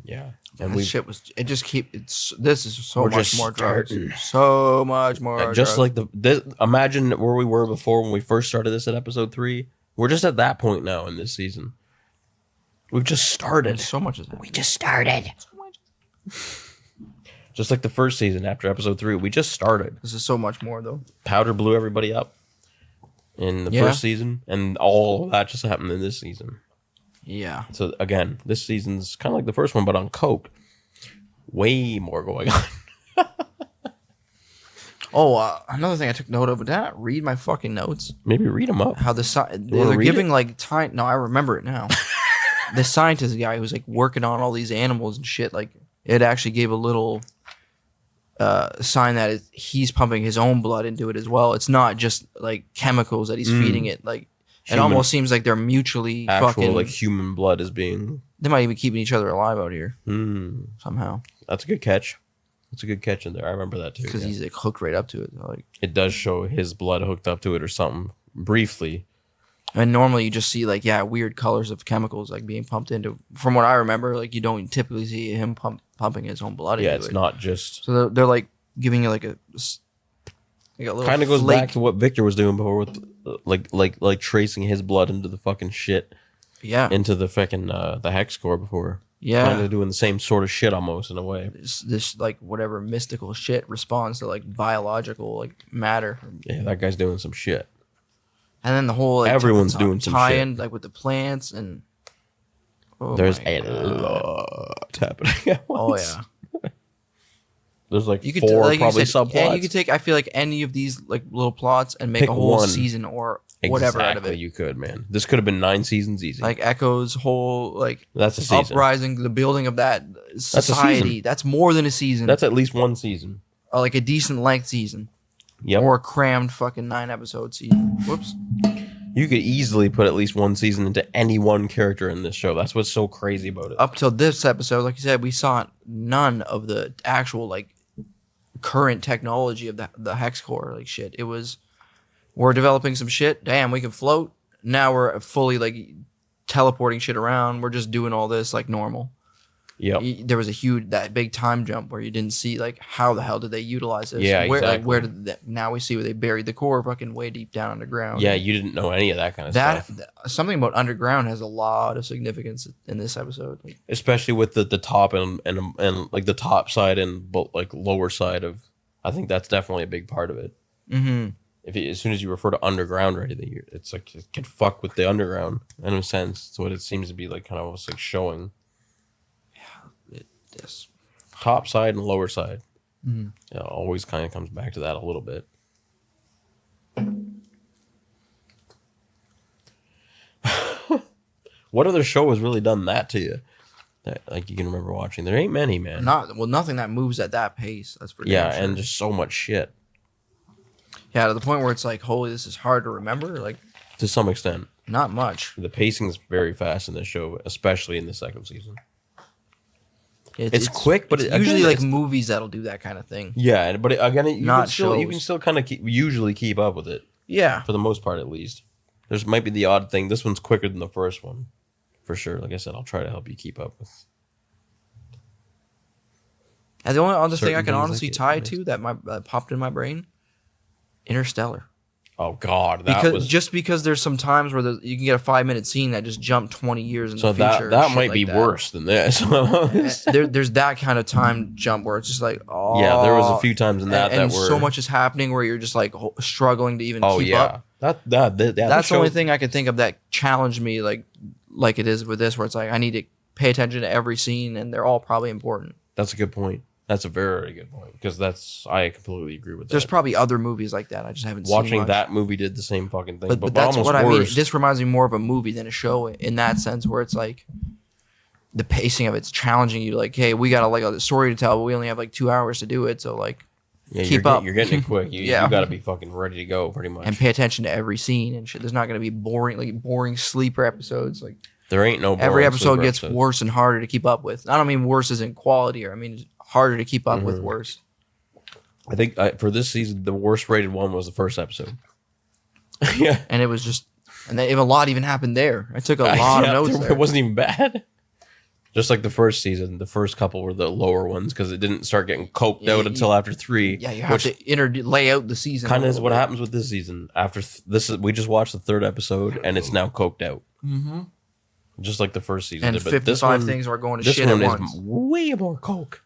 Yeah. And this shit was this is so much more drugs. Starting. So much more just drugs. like imagine where we were before when we first started this at episode 3. We're just at that point now in this season. We've just started. So much is happening. We just started. Just like the first season after episode 3, we just started. This is so much more though. Powder blew everybody up in the first season, and all of that just happened in this season. Yeah. So again, this season's kind of like the first one, but on coke. Way more going on. Another thing I took note of, did I not read my fucking notes? Maybe read them up. How they're giving like time. No, I remember it now. The scientist guy who's like working on all these animals and shit, like it actually gave a little sign that he's pumping his own blood into it as well. It's not just like chemicals that he's feeding it. Like it almost seems like they're mutually fucking like human blood is being. They might even be keeping each other alive out here somehow. That's a good catch. That's a good catch in there. I remember that too. Because he's like hooked right up to it. Like it does show his blood hooked up to it or something briefly. And normally you just see like weird colors of chemicals like being pumped into. From what I remember, like you don't typically see him pumping his own blood into it. Yeah, it's not just. So they're like giving you like a little kind of goes back to what Victor was doing before with like tracing his blood into the fucking shit. Yeah. Into the fucking the hex core before. Yeah. Kind of doing the same sort of shit almost in a way. This like whatever mystical shit responds to like biological like matter. Yeah, that guy's doing some shit. And then the whole like, everyone's doing some tie-in shit. Like with the plants and there's a lot happening at once. Oh yeah. There's like four like probably subplots. subplots. You could take I feel like any of these like little plots and make a whole season or whatever out of it. You could, man. This could have been 9 seasons easy. Like Echo's whole like that's a season. Uprising, the building of that society. That's more than a season. That's at least 1 season. Like a decent length season. Yep. Or a crammed fucking 9-episode season. Whoops. You could easily put at least 1 season into any one character in this show. That's what's so crazy about it. Up till this episode, like you said, we saw none of the actual like current technology of the hex core like shit. It was we're developing some shit. Damn, we can float. now we're fully like teleporting shit around. We're just doing all this like normal. Yep. There was that big time jump where you didn't see like how the hell did they utilize this? Yeah, where, exactly. Like, where did that? Now we see where they buried the core fucking way deep down underground. Yeah, you didn't know any of that kind of stuff. Something about underground has a lot of significance in this episode, like, especially with the top and like the top side and like lower side of. I think that's definitely a big part of it. Mm-hmm. As soon as you refer to underground or anything, it's like it can fuck with the underground in a sense. It's what it seems to be like, kind of almost like showing. Yes. Top side and lower side. Mm-hmm. Yeah, always kind of comes back to that a little bit. What other show has really done that to you? That, like, you can remember watching? There ain't many, man. Nothing that moves at that pace. That's for damn sure. And just so much shit. Yeah, to the point where it's like, holy, this is hard to remember. Like, to some extent, not much. The pacing is very fast in this show, especially in the second season. It's quick, but it's usually like movies that'll do that kind of thing. Yeah, but again, you can still kind of usually keep up with it. Yeah, for the most part, at least. There's might be the odd thing. This one's quicker than the first one, for sure. Like I said, I'll try to help you keep up with. And the only other thing I can honestly tie to that popped in my brain, Interstellar. Oh God, because there's some times where you can get a 5-minute scene that just jumped 20 years in the future. That might be worse than this. There's that kind of time jump where it's just like, oh yeah, there was a few times in that and so much is happening where you're just like struggling to even keep up. That's the only thing I can think of that challenged me like it is with this, where it's like I need to pay attention to every scene and they're all probably important. That's a good point. That's a very good point, because I completely agree with that. There's probably other movies like that. I just haven't seen Watching that movie did the same fucking thing, but that's what I mean. This reminds me more of a movie than a show in that sense, where it's like the pacing of it's challenging you. Like, hey, we got a story to tell, but we only have like 2 hours to do it. So like, keep up. You're getting it quick. You got to be fucking ready to go, pretty much, and pay attention to every scene and shit. There's not going to be boring sleeper episodes. Like, there ain't no. Every episode gets worse and harder to keep up with. I don't mean worse as in quality, or I mean harder to keep up with worse. I think for this season, the worst rated one was the first episode. Yeah. And it was just, and a lot even happened there. I took a lot of notes there. It wasn't even bad. Just like the first season, the first couple were the lower ones because it didn't start getting coked out until after 3. Yeah, you have to lay out the season. Kind of is what happens with this season. After we just watched the 3rd episode and it's now coked out. Mm-hmm. Just like the first season. And 55 things are going to shit at once. This one is way more coke.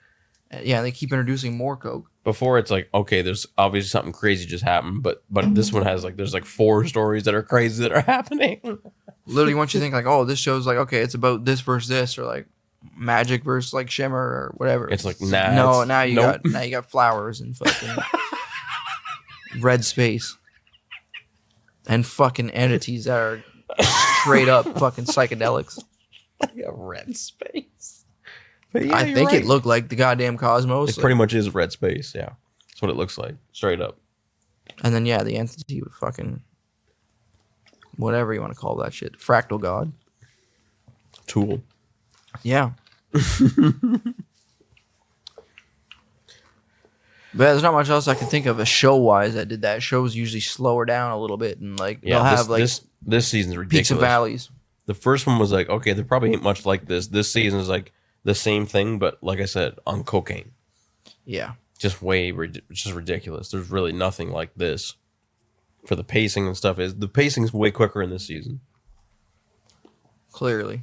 Yeah, they keep introducing more coke. Before it's like, okay, there's obviously something crazy just happened, but this one has there's 4 stories that are crazy that are happening. Literally, once you think like, oh, this show's like, okay, it's about this versus this, or like magic versus like shimmer or whatever. It's like, now you got flowers and fucking red space and fucking entities that are straight up fucking psychedelics. Yeah, red space. Yeah, I think it looked like the goddamn cosmos. It pretty much is red space, yeah. That's what it looks like, straight up. And then, the entity with fucking whatever you want to call that shit. Fractal God. Tool. Yeah. But there's not much else I can think of show-wise that did that. Shows usually slower down a little bit and they'll have this season's ridiculous. Peaks and valleys. The first one was like, okay, there probably ain't much like this. This season is like the same thing, but like I said, on cocaine. Yeah. Just just ridiculous. There's really nothing like this. For the pacing and stuff, the pacing's way quicker in this season. Clearly.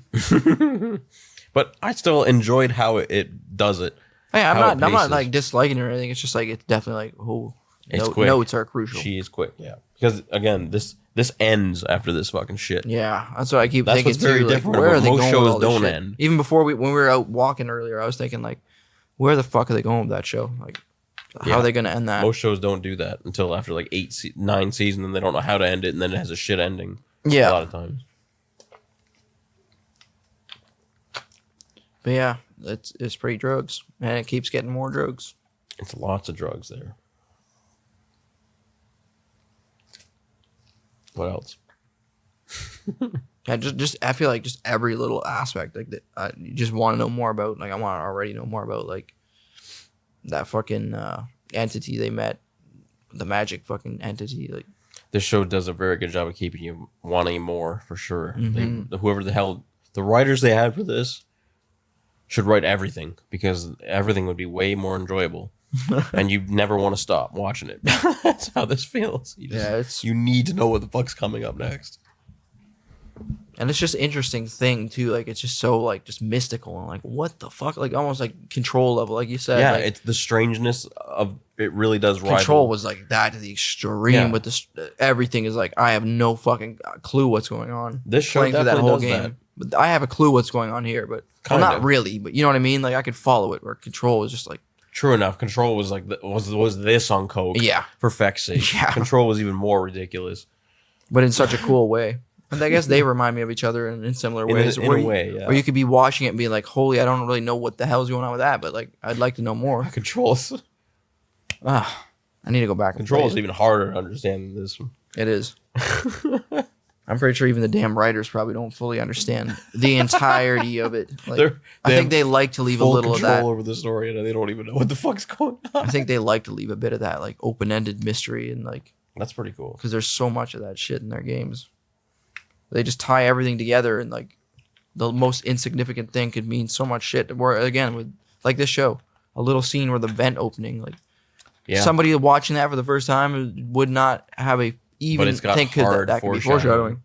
But I still enjoyed how it does it. Hey, I'm not like disliking it or anything. It's just like it's definitely notes are crucial. She is quick, yeah. Because again, this ends after this fucking shit. Yeah, that's what I keep thinking. That's what's very different. Where are they most going shows with all don't shit? end. Even before when we were out walking earlier, I was thinking like, where the fuck are they going with that show? Like, how are they going to end that? Most shows don't do that until after like 9 seasons, and they don't know how to end it, and then it has a shit ending. Yeah, a lot of times. But yeah, it's pretty drugs, and it keeps getting more drugs. It's lots of drugs there. What else? Yeah, just I feel like just every little aspect like that. You just want to know more about. Like I want to already know more about like that fucking entity they met, the magic fucking entity. Like this show does a very good job of keeping you wanting more for sure. Mhm. Whoever the hell the writers they had for this should write everything because everything would be way more enjoyable, and you never want to stop watching it. That's how this feels. You need to know what the fuck's coming up next. And it's just an interesting thing too. Like it's just so like just mystical and like what the fuck, like almost like Control level, like you said. Yeah, like, it's the strangeness of it. Really does rival. Control was like that to the extreme. Yeah. With this, everything is like I have no fucking clue what's going on. This show Playing through definitely that whole does game, but I have a clue what's going on here. But well, not really. But you know what I mean? Like I could follow it. Where Control was just like true enough. Control was like was this on coke? Yeah, for feck's sake. Yeah. Control was even more ridiculous, but in such a cool way. And I guess they remind me of each other in similar ways. In a way, yeah. Or you could be watching it and be like, holy, I don't really know what the hell's going on with that, but like, I'd like to know more. Controls. I need to go back. Control is even harder to understand than this one. It is. I'm pretty sure even the damn writers probably don't fully understand the entirety of it. Like, I think they like to leave a little of that. Control over the story, and they don't even know what the fuck's going on. I think they like to leave a bit of that like open-ended mystery and like. That's pretty cool. Because there's so much of that shit in their games. They just tie everything together, and like the most insignificant thing could mean so much shit. Where again, with like this show, a little scene where the vent opening, like somebody watching that for the first time would not have a even think that could be foreshadowing.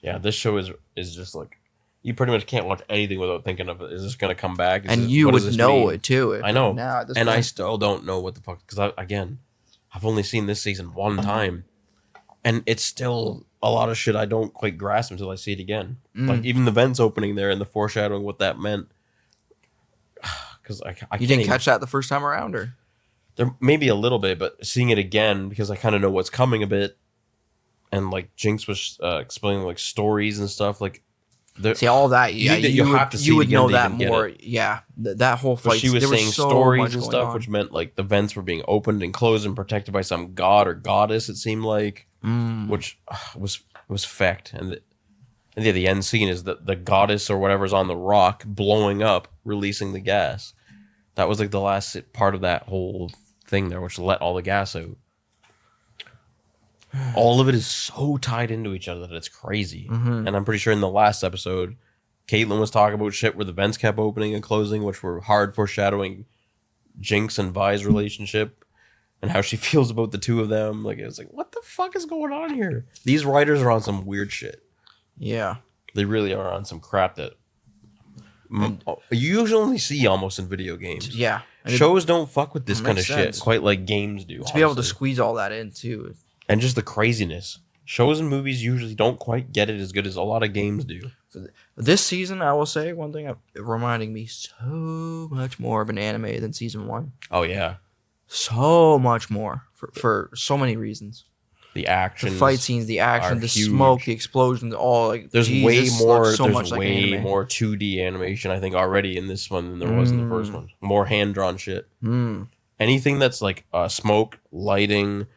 Yeah, this show is just like you pretty much can't watch anything without thinking of is this going to come back? And you would know it too. I know, now at this and point. I still don't know what the fuck because I've only seen this season one time, and it's still a lot of shit I don't quite grasp until I see it again. Like even the vents opening there and the foreshadowing what that meant. Because you didn't catch that the first time around, or there maybe a little bit, but seeing it again because I kind of know what's coming a bit, and like Jinx was explaining like stories and stuff. Like, see all that. Yeah, you would know that more. Yeah, that whole fight. But she was saying stories and stuff, which meant like the vents were being opened and closed and protected by some god or goddess. It seemed like. Which was fecked, and the end scene is that the goddess or whatever's on the rock blowing up, releasing the gas. That was like the last part of that whole thing there, which let all the gas out. All of it is so tied into each other that it's crazy. And I'm pretty sure in the last episode, Caitlin was talking about shit where the vents kept opening and closing, which were hard foreshadowing Jinx and Vi's relationship. And how she feels about the two of them. Like, it was like, what the fuck is going on here? These writers are on some weird shit. Yeah. They really are on some crap that you usually only see almost in video games. Yeah. Shows don't fuck with this kind of shit quite like games do. To be able to squeeze all that in, too. And just the craziness. Shows and movies usually don't quite get it as good as a lot of games do. This season, I will say, one thing, reminding me so much more of an anime than season 1. Oh, yeah. So much more for so many reasons. The action, the fight scenes, the action, the huge. smoke, the explosions, all like there's Jesus, way more. so there's much way like more 2D animation I think already in this one than there was in the first one. More hand drawn shit. Anything that's like smoke, lighting,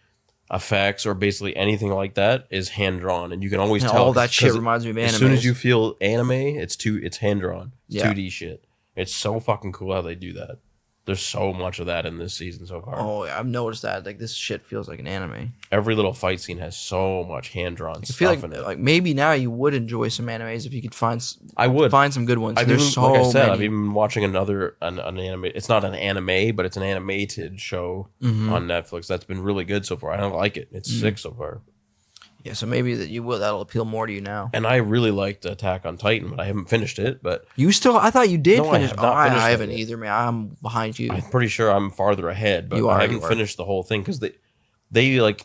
effects, or basically anything like that is hand drawn, and you can always tell. All that shit reminds me of anime. As soon as you feel anime, it's hand drawn. It's Yeah. 2D shit. It's so fucking cool how they do that. There's so much of that in this season so far. Oh, yeah, I've noticed that. Like this shit feels like an anime. Every little fight scene has so much hand drawn stuff. I feel in it. like maybe now you would enjoy some animes if you could find. I would find some good ones. I've There's even, so like I said, many. I've even been watching an anime. It's not an anime, but it's an animated show on Netflix that's been really good so far. I don't like it. It's sick so far. Yeah, so maybe that'll appeal more to you now. And I really liked Attack on Titan, but I haven't finished it. But I thought you did No, finish. I have not finished I it haven't yet. either, man. I'm behind you. I'm pretty sure I'm farther ahead. But You are, I haven't finished the whole thing because they like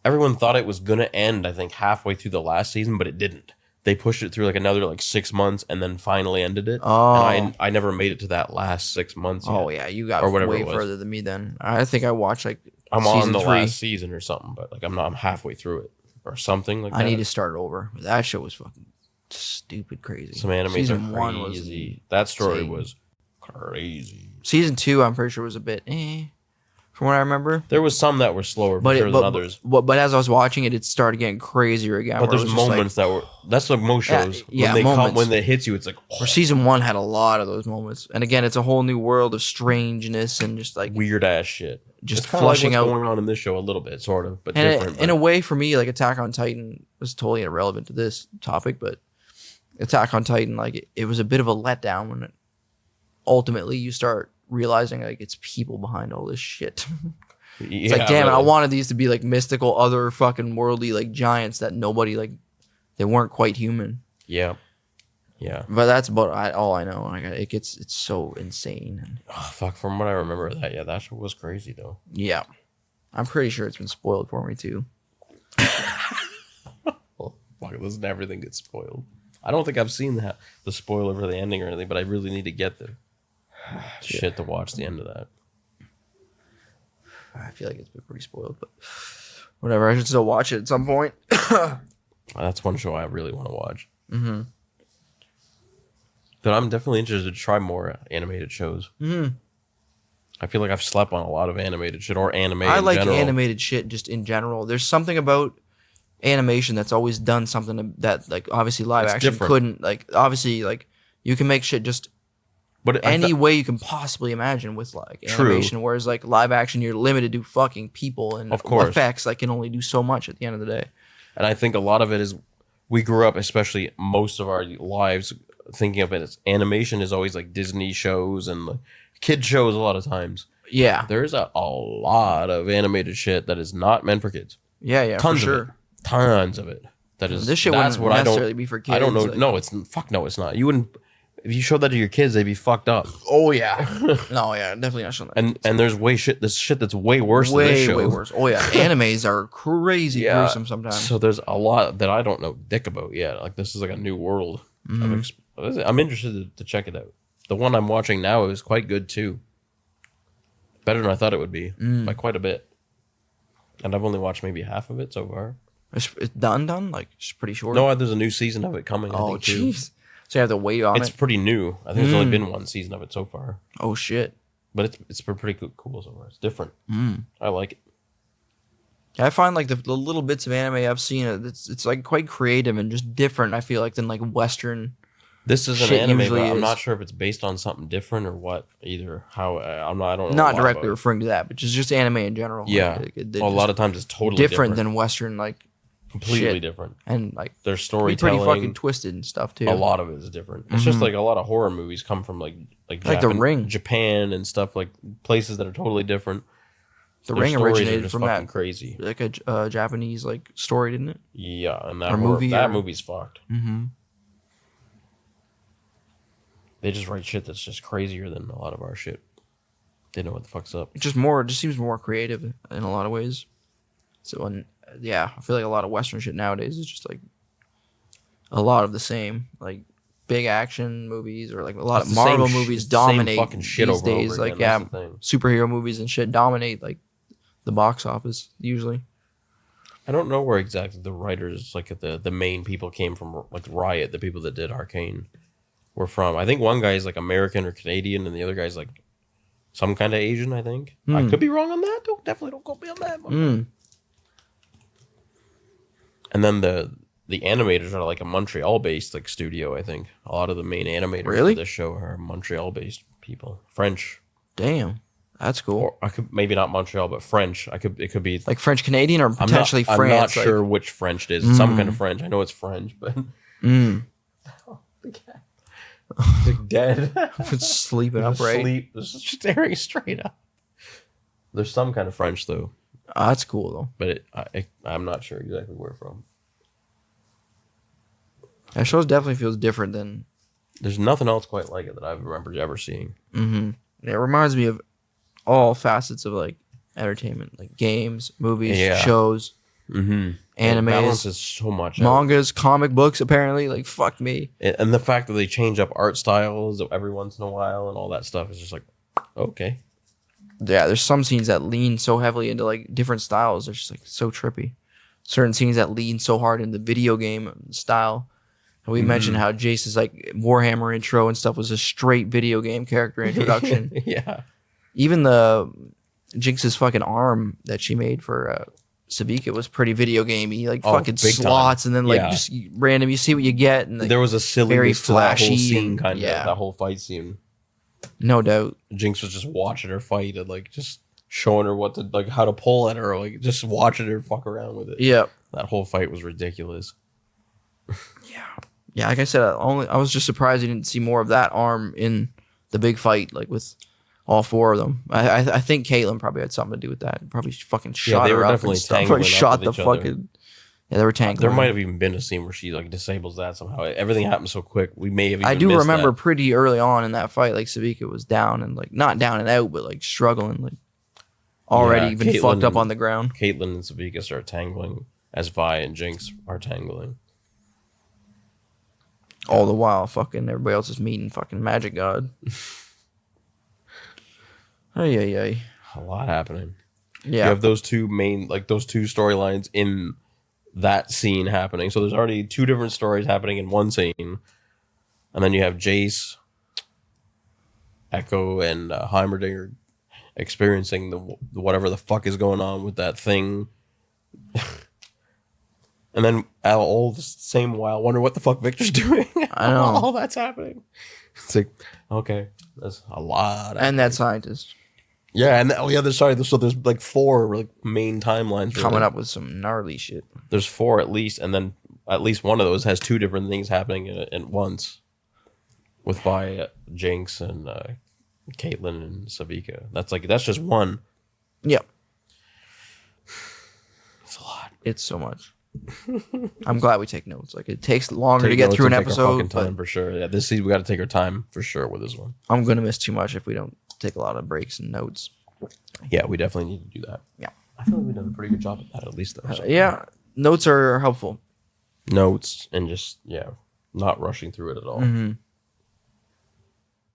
everyone thought it was gonna end. I think halfway through the last season, but it didn't. They pushed it through like another 6 months and then finally ended it. Oh. And I never made it to that last 6 months. Yet. Oh yeah, you got Or whatever way it was. further than me. Then I think I watched I'm season on the 3. last season or something, but I'm halfway through it or something like that. I need to start over. That show was fucking stupid crazy. Some animes Season are 1 was crazy. That story insane. was crazy. Season 2, I'm pretty sure was a bit. from what I remember. There was some that were slower for sure than others. But as I was watching it, it started getting crazier again. But there's moments that were. That's like most shows. When they hit you, it's like. Where season 1 had a lot of those moments, and again, it's a whole new world of strangeness and just like weird ass shit. Just it's flushing like what's out going on in this show a little bit, sort of, but and different. In a way, for me, like Attack on Titan was totally irrelevant to this topic, but Attack on Titan, like it was a bit of a letdown when ultimately you start realizing like it's people behind all this shit. It's like, damn it, I wanted these to be like mystical, other fucking worldly like giants that nobody like, they weren't quite human. Yeah. Yeah. But that's about all I know. Like it's so insane. Oh, fuck, from what I remember that show was crazy though. Yeah. I'm pretty sure it's been spoiled for me too. Well, fuck, listen, everything gets spoiled. I don't think I've seen the spoiler for the ending or anything, but I really need to get the shit to watch the end of that. I feel like it's been pretty spoiled, but whatever. I should still watch it at some point. That's one show I really want to watch. Mm-hmm. But I'm definitely interested to try more animated shows. Mm-hmm. I feel like I've slept on a lot of animated shit or anime. I like general. animated shit just in general. There's something about animation that's always done something that like obviously live action different. couldn't. Like obviously like you can make shit just any way you can possibly imagine with like animation. Whereas like live action, you're limited to fucking people and of course. Effects that can only do so much at the end of the day. And I think a lot of it is we grew up, especially most of our lives, thinking of it as animation is always like Disney shows and like kid shows a lot of times. Yeah. There's a lot of animated shit that is not meant for kids. Yeah, Tons for sure. of it. Tons of it. That is this shit that's wouldn't what necessarily be for kids. I don't know. Like, no, it's not. You wouldn't if you showed that to your kids, they'd be fucked up. Oh yeah. No, yeah, definitely not showing that. And there's this shit that's way worse than this show. Way worse. Oh yeah. Animes are crazy gruesome sometimes. So there's a lot that I don't know dick about yet. Like this is like a new world. Mm-hmm. I'm interested to check it out. The one I'm watching now is quite good too. Better than I thought it would be by quite a bit. And I've only watched maybe half of it so far. It's done? Like it's pretty short. No, there's a new season of it coming. Oh I think, too. jeez. So you have to wait on It's pretty new. I think there's only been one season of it so far. Oh shit. But it's been pretty cool so far. It's different. I like it. I find like the little bits of anime I've seen, it's like quite creative and just different. I feel like than like Western. This is an shit anime, but usually I'm is. not sure if it's based on something different or what. Either how I don't know. Not directly referring to that, but just anime in general. Yeah, like, a lot of times it's totally different than Western, like completely shit. different. And like their pretty storytelling, fucking twisted and stuff too. a lot of it is different. It's just like a lot of horror movies come from like The Ring, Japan and stuff, like places that are totally different. The Their Ring stories are originated just from fucking that crazy. like a Japanese like story, didn't it? Yeah, and that Or movie that or- movie's fucked. Mm-hmm. They just write shit that's just crazier than a lot of our shit. They know what the fuck's up. It just seems more creative in a lot of ways. So yeah, I feel like a lot of Western shit nowadays is just like a lot of the same, like big action movies or like a lot It's of the same Marvel sh- movies it's the same dominate fucking shit these over and days. over Like again. yeah, That's the thing. superhero movies and shit dominate like the box office usually. I don't know where exactly the writers, like the main people came from, like Riot, the people that did Arcane, were from. I think one guy's like American or Canadian, and the other guy's like some kind of Asian. I think I could be wrong on that. Definitely don't quote me on that. And then the animators are like a Montreal-based like studio. I think a lot of the main animators Really? for this show are Montreal-based people, French. Damn, that's cool. Or I could maybe not Montreal, but French. It could be Like French Canadian or potentially I'm France. not sure which French it is. It's some kind of French. I know it's French, but He's like dead. Sleeping upright. Sleep, just staring straight up. There's some kind of French though, Oh, that's cool though. but I'm not sure exactly where from. That show definitely feels different than. There's nothing else quite like it that I've remembered ever seeing. It reminds me of all facets of like entertainment, like games, movies, Yeah. shows, It balances animes, so much. out. mangas, comic books. Apparently, like fuck me. And the fact that they change up art styles every once in a while and all that stuff is just like, okay. Yeah, there's some scenes that lean so heavily into like different styles. They're just like so trippy. Certain scenes that lean so hard into video game style. And we mentioned how Jace's like Warhammer intro and stuff was a straight video game character introduction. Yeah. Even the Jinx's fucking arm that she made for Savika was pretty video gamey, like fucking big slots, time. and then like Yeah. just random. You see what you get, and like, There was a silliness to that whole flashy scene, and- kind of yeah. that whole fight scene. no doubt. Jinx was just watching her fight and like just showing her what to like how to pull at her, or, like just watching her fuck around with it. Yeah, That whole fight was ridiculous. yeah. Like I said, I was just surprised you didn't see more of that arm in the big fight, like with all four of them. I think Caitlyn probably had something to do with that. Probably fucking shot they her were up definitely and stuff. tangling Or up shot with the each other. fucking. Yeah, they were tangling. There might have even been a scene where she like disables that somehow. Everything happened so quick. We may have. Even I do missed remember that. pretty early on in that fight, like Savika was down and like not down and out, but like struggling, like already Yeah, even Caitlyn fucked up and- on the ground. Caitlyn and Savika start tangling as Vi and Jinx are tangling. All the while, fucking everybody else is meeting fucking Magic God. Ay. A lot happening. You Yeah. have those two main, like those two storylines in that scene happening. So there's already two different stories happening in one scene, and then you have Jace, Echo, and Heimerdinger experiencing the whatever the fuck is going on with that thing. And then all the same while, wonder what the fuck Victor's doing. I know. All that's happening. It's like, okay, that's a lot. And that scientist Yeah, and sorry. So there's like four like main timelines coming really. up with some gnarly shit. There's four at least, and then at least one of those has two different things happening at once. With Vi, Jinx, and Caitlyn and Savika. That's just one. Yep. It's a lot. It's so much. I'm glad we take notes. Like it takes longer to Take get notes through an and take our episode, fucking time but for sure. Yeah, this season we got to take our time for sure with this one. I'm gonna miss too much if we don't take a lot of breaks and notes. Yeah, we definitely need to do that. Yeah. I feel like we've done a pretty good job at that at least though. so. Yeah, notes are helpful. Notes and just not rushing through it at all. Mm-hmm.